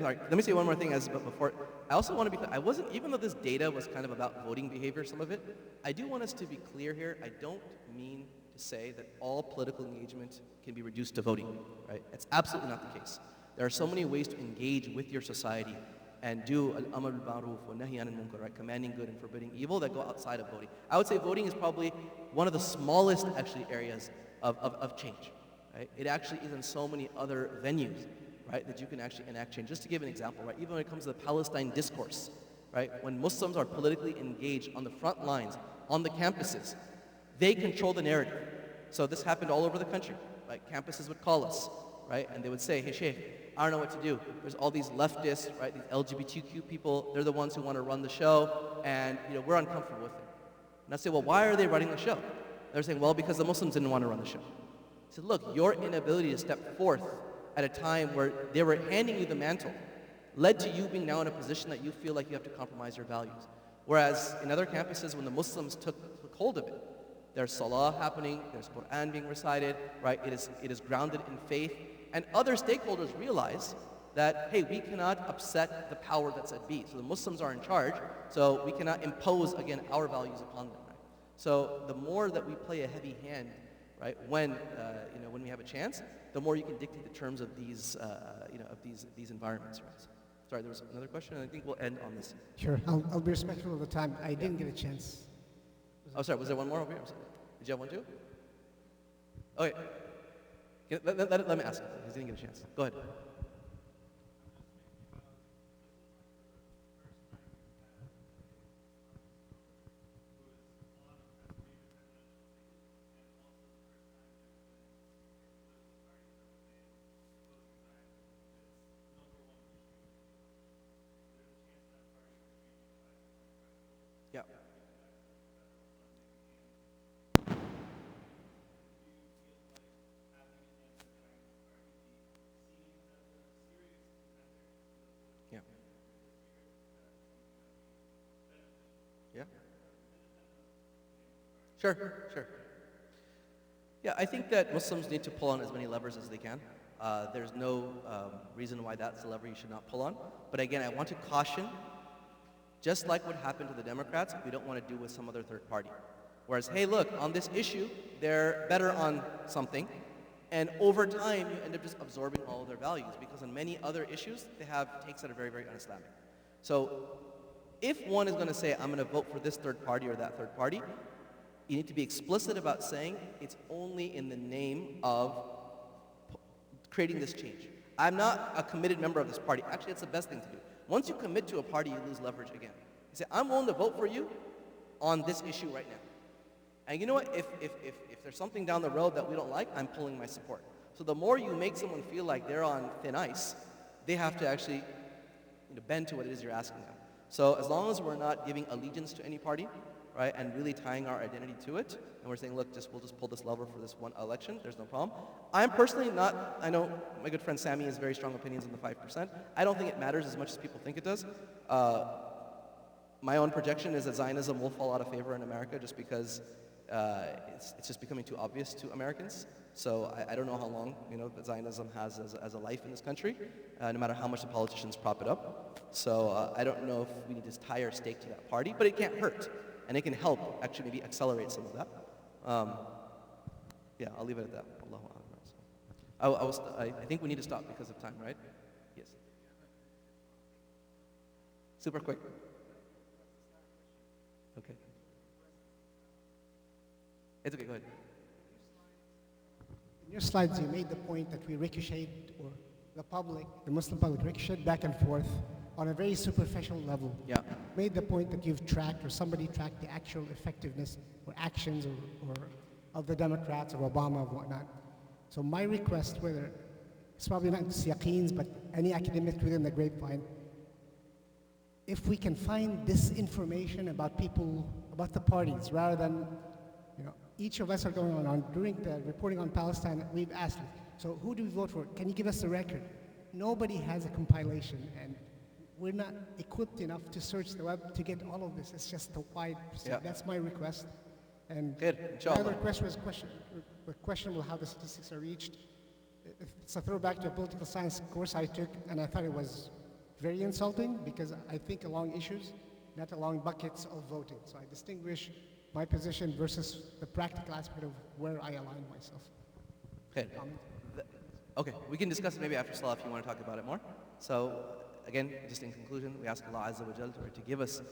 Sorry. Let me say one more thing before. I also want to be clear. I wasn't, even though this data was kind of about voting behavior, some of it, I do want us to be clear here. I don't mean to say that all political engagement can be reduced to voting, right? It's absolutely not the case. There are so many ways to engage with your society and do al-amr al-ma'ruf wa nahy anil munkar, right? Commanding good and forbidding evil, that go outside of voting. I would say voting is probably one of the smallest, actually, areas of change, right? It actually is in so many other venues, right, that you can actually enact change. Just to give an example, right, even when it comes to the Palestine discourse, right, when Muslims are politically engaged on the front lines, on the campuses, they control the narrative. So this happened all over the country, right? Campuses would call us, right, and they would say, hey, Sheikh, I don't know what to do. There's all these leftists, right, these LGBTQ people, they're the ones who want to run the show, and, we're uncomfortable with it. And I say, well, why are they running the show? They're saying, well, because the Muslims didn't want to run the show. I said, look, your inability to step forth at a time where they were handing you the mantle led to you being now in a position that you feel like you have to compromise your values. Whereas in other campuses, when the Muslims took hold of it, there's salah happening, there's Quran being recited, right? It is grounded in faith. And other stakeholders realize that, hey, we cannot upset the power that's at B. So the Muslims are in charge, so we cannot impose, again, our values upon them, right? So the more that we play a heavy hand, right, when we have a chance, the more you can dictate the terms of these, these environments, right? Sorry, there was another question, and I think we'll end on this. Sure. I'll be respectful of the time. I didn't get a chance. Oh, sorry, was there one more over here? I'm sorry. Did you have one too? Okay. Let me ask him, because he didn't get a chance. Go ahead. Yeah. Yeah. Yeah. Sure. Yeah, I think that Muslims need to pull on as many levers as they can. There's no reason why that's a lever you should not pull on. But again, I want to caution, just like what happened to the Democrats, we don't want to do with some other third party. Whereas, hey, look, on this issue, they're better on something, and over time, you end up just absorbing all of their values, because on many other issues, they have takes that are very, very un-Islamic. So if one is going to say, I'm going to vote for this third party or that third party, you need to be explicit about saying it's only in the name of creating this change. I'm not a committed member of this party. Actually, it's the best thing to do. Once you commit to a party, you lose leverage again. You say, I'm willing to vote for you on this issue right now. And you know what? If there's something down the road that we don't like, I'm pulling my support. So the more you make someone feel like they're on thin ice, they have to actually bend to what it is you're asking them. So as long as we're not giving allegiance to any party, right, and really tying our identity to it, and we're saying, look, we'll just pull this lever for this one election, there's no problem. I'm personally not, I know my good friend Sammy has very strong opinions on the 5%. I don't think it matters as much as people think it does. My own projection is that Zionism will fall out of favor in America just because it's just becoming too obvious to Americans. So I don't know how long that Zionism has as a life in this country, no matter how much the politicians prop it up. So I don't know if we need to tie our stake to that party, but it can't hurt. And it can help actually maybe accelerate some of that. Yeah, I'll leave it at that. Allahu A'lam. I think we need to stop because of time, right? Yes. Super quick. Okay. It's okay, go ahead. In your slides, you made the point that we ricocheted, or the Muslim public ricocheted back and forth on a very superficial level, Yeah. made the point that you've tracked or somebody tracked the actual effectiveness or actions or of the Democrats or Obama or whatnot. So my request, whether it's probably not Yaqeen's, but any academic within the grapevine, if we can find this information about people, about the parties, rather than, each of us are going on during the reporting on Palestine, we've asked, so who do we vote for? Can you give us the record? Nobody has a compilation, and we're not equipped enough to search the web to get all of this. It's just a wide pursuit. Yeah. That's my request. And Khair, the inshallah. other question was questionable how the statistics are reached. It's a throwback to a political science course I took, and I thought it was very insulting because I think along issues, not along buckets of voting. So I distinguish my position versus the practical aspect of where I align myself. Okay. Okay, we can discuss it maybe after Salah if you want to talk about it more. So, again, just in conclusion, we ask Allah Azza wa Jal to give us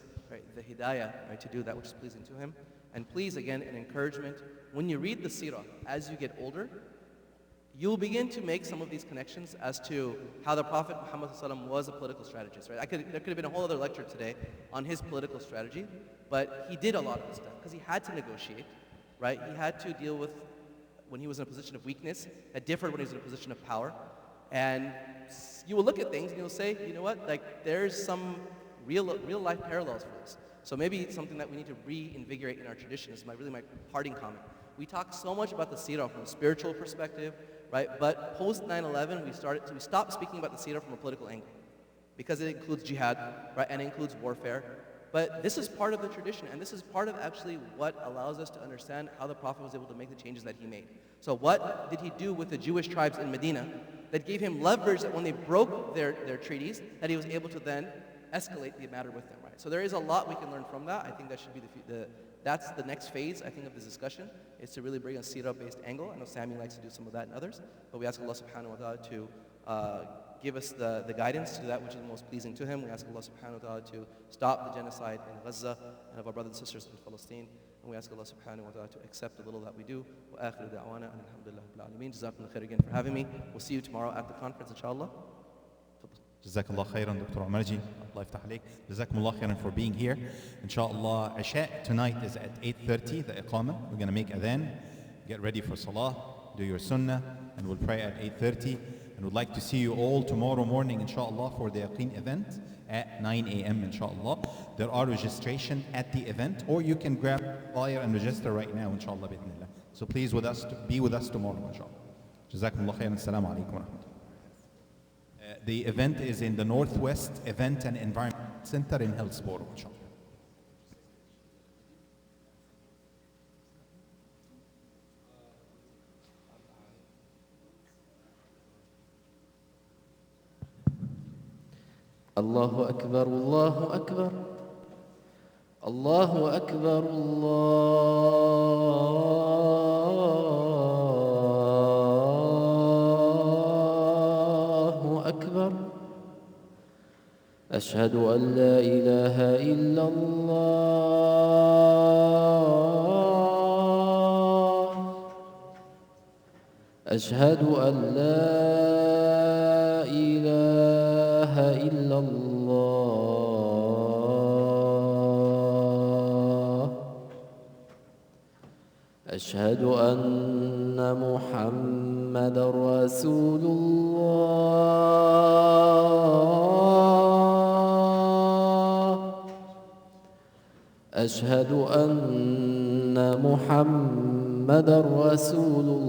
the hidayah to do that which is pleasing to Him. And please, again, an encouragement, when you read the seerah, as you get older, you'll begin to make some of these connections as to how the Prophet Muhammad ﷺ was a political strategist. Right? There could have been a whole other lecture today on his political strategy, but he did a lot of this stuff because he had to negotiate, right? He had to deal with when he was in a position of weakness, that differed when he was in a position of power. And you will look at things and you'll say, you know what, like there's some real life parallels for this. So maybe it's something that we need to reinvigorate in our tradition. This is my parting comment. We talk so much about the seerah from a spiritual perspective, right? But post 9/11, we stopped speaking about the seerah from a political angle because it includes jihad, right? And it includes warfare. But this is part of the tradition, and this is part of actually what allows us to understand how the Prophet was able to make the changes that he made. So what did he do with the Jewish tribes in Medina that gave him leverage that when they broke their treaties, that he was able to then escalate the matter with them, right? So there is a lot we can learn from that. I think that should be that's the next phase, I think, of this discussion, is to really bring a seerah-based angle. I know Sammy likes to do some of that and others, but we ask Allah subhanahu wa ta'ala to give us the guidance to that which is most pleasing to Him. We ask Allah subhanahu wa ta'ala to stop the genocide in Gaza and of our brothers and sisters in Palestine. And we ask Allah subhanahu wa ta'ala to accept the little that we do. Wa akhiru da'wana and alhamdulillah rabbil alameen. Jazakumullah khair again for having me. We'll see you tomorrow at the conference, inshallah. جزاك الله خيرا دكتور عمرجي الله يفتح عليك جزاكم الله خيرا for being here inshallah Isha tonight is at 8:30 the iqamah we're going to make adhan get ready for salah do your sunnah and we'll pray at 8:30 and we'd like to see you all tomorrow morning inshallah for the Yaqeen event at 9 a.m. inshallah there are registration at the event or you can grab a flyer and register right now inshallah bi'idhnillah. So please be with us tomorrow inshallah جزاكم الله خيرا السلام عليكم ورحمة الله. The event is in the Northwest Event and Environment Center in Hillsboro, inshallah. الله أكبر الله أكبر الله أكبر الله أكبر أشهد أن لا إله إلا الله أشهد أن لا إله إلا الله أشهد أن محمدا رسول الله أشهد أن محمدا رسول الله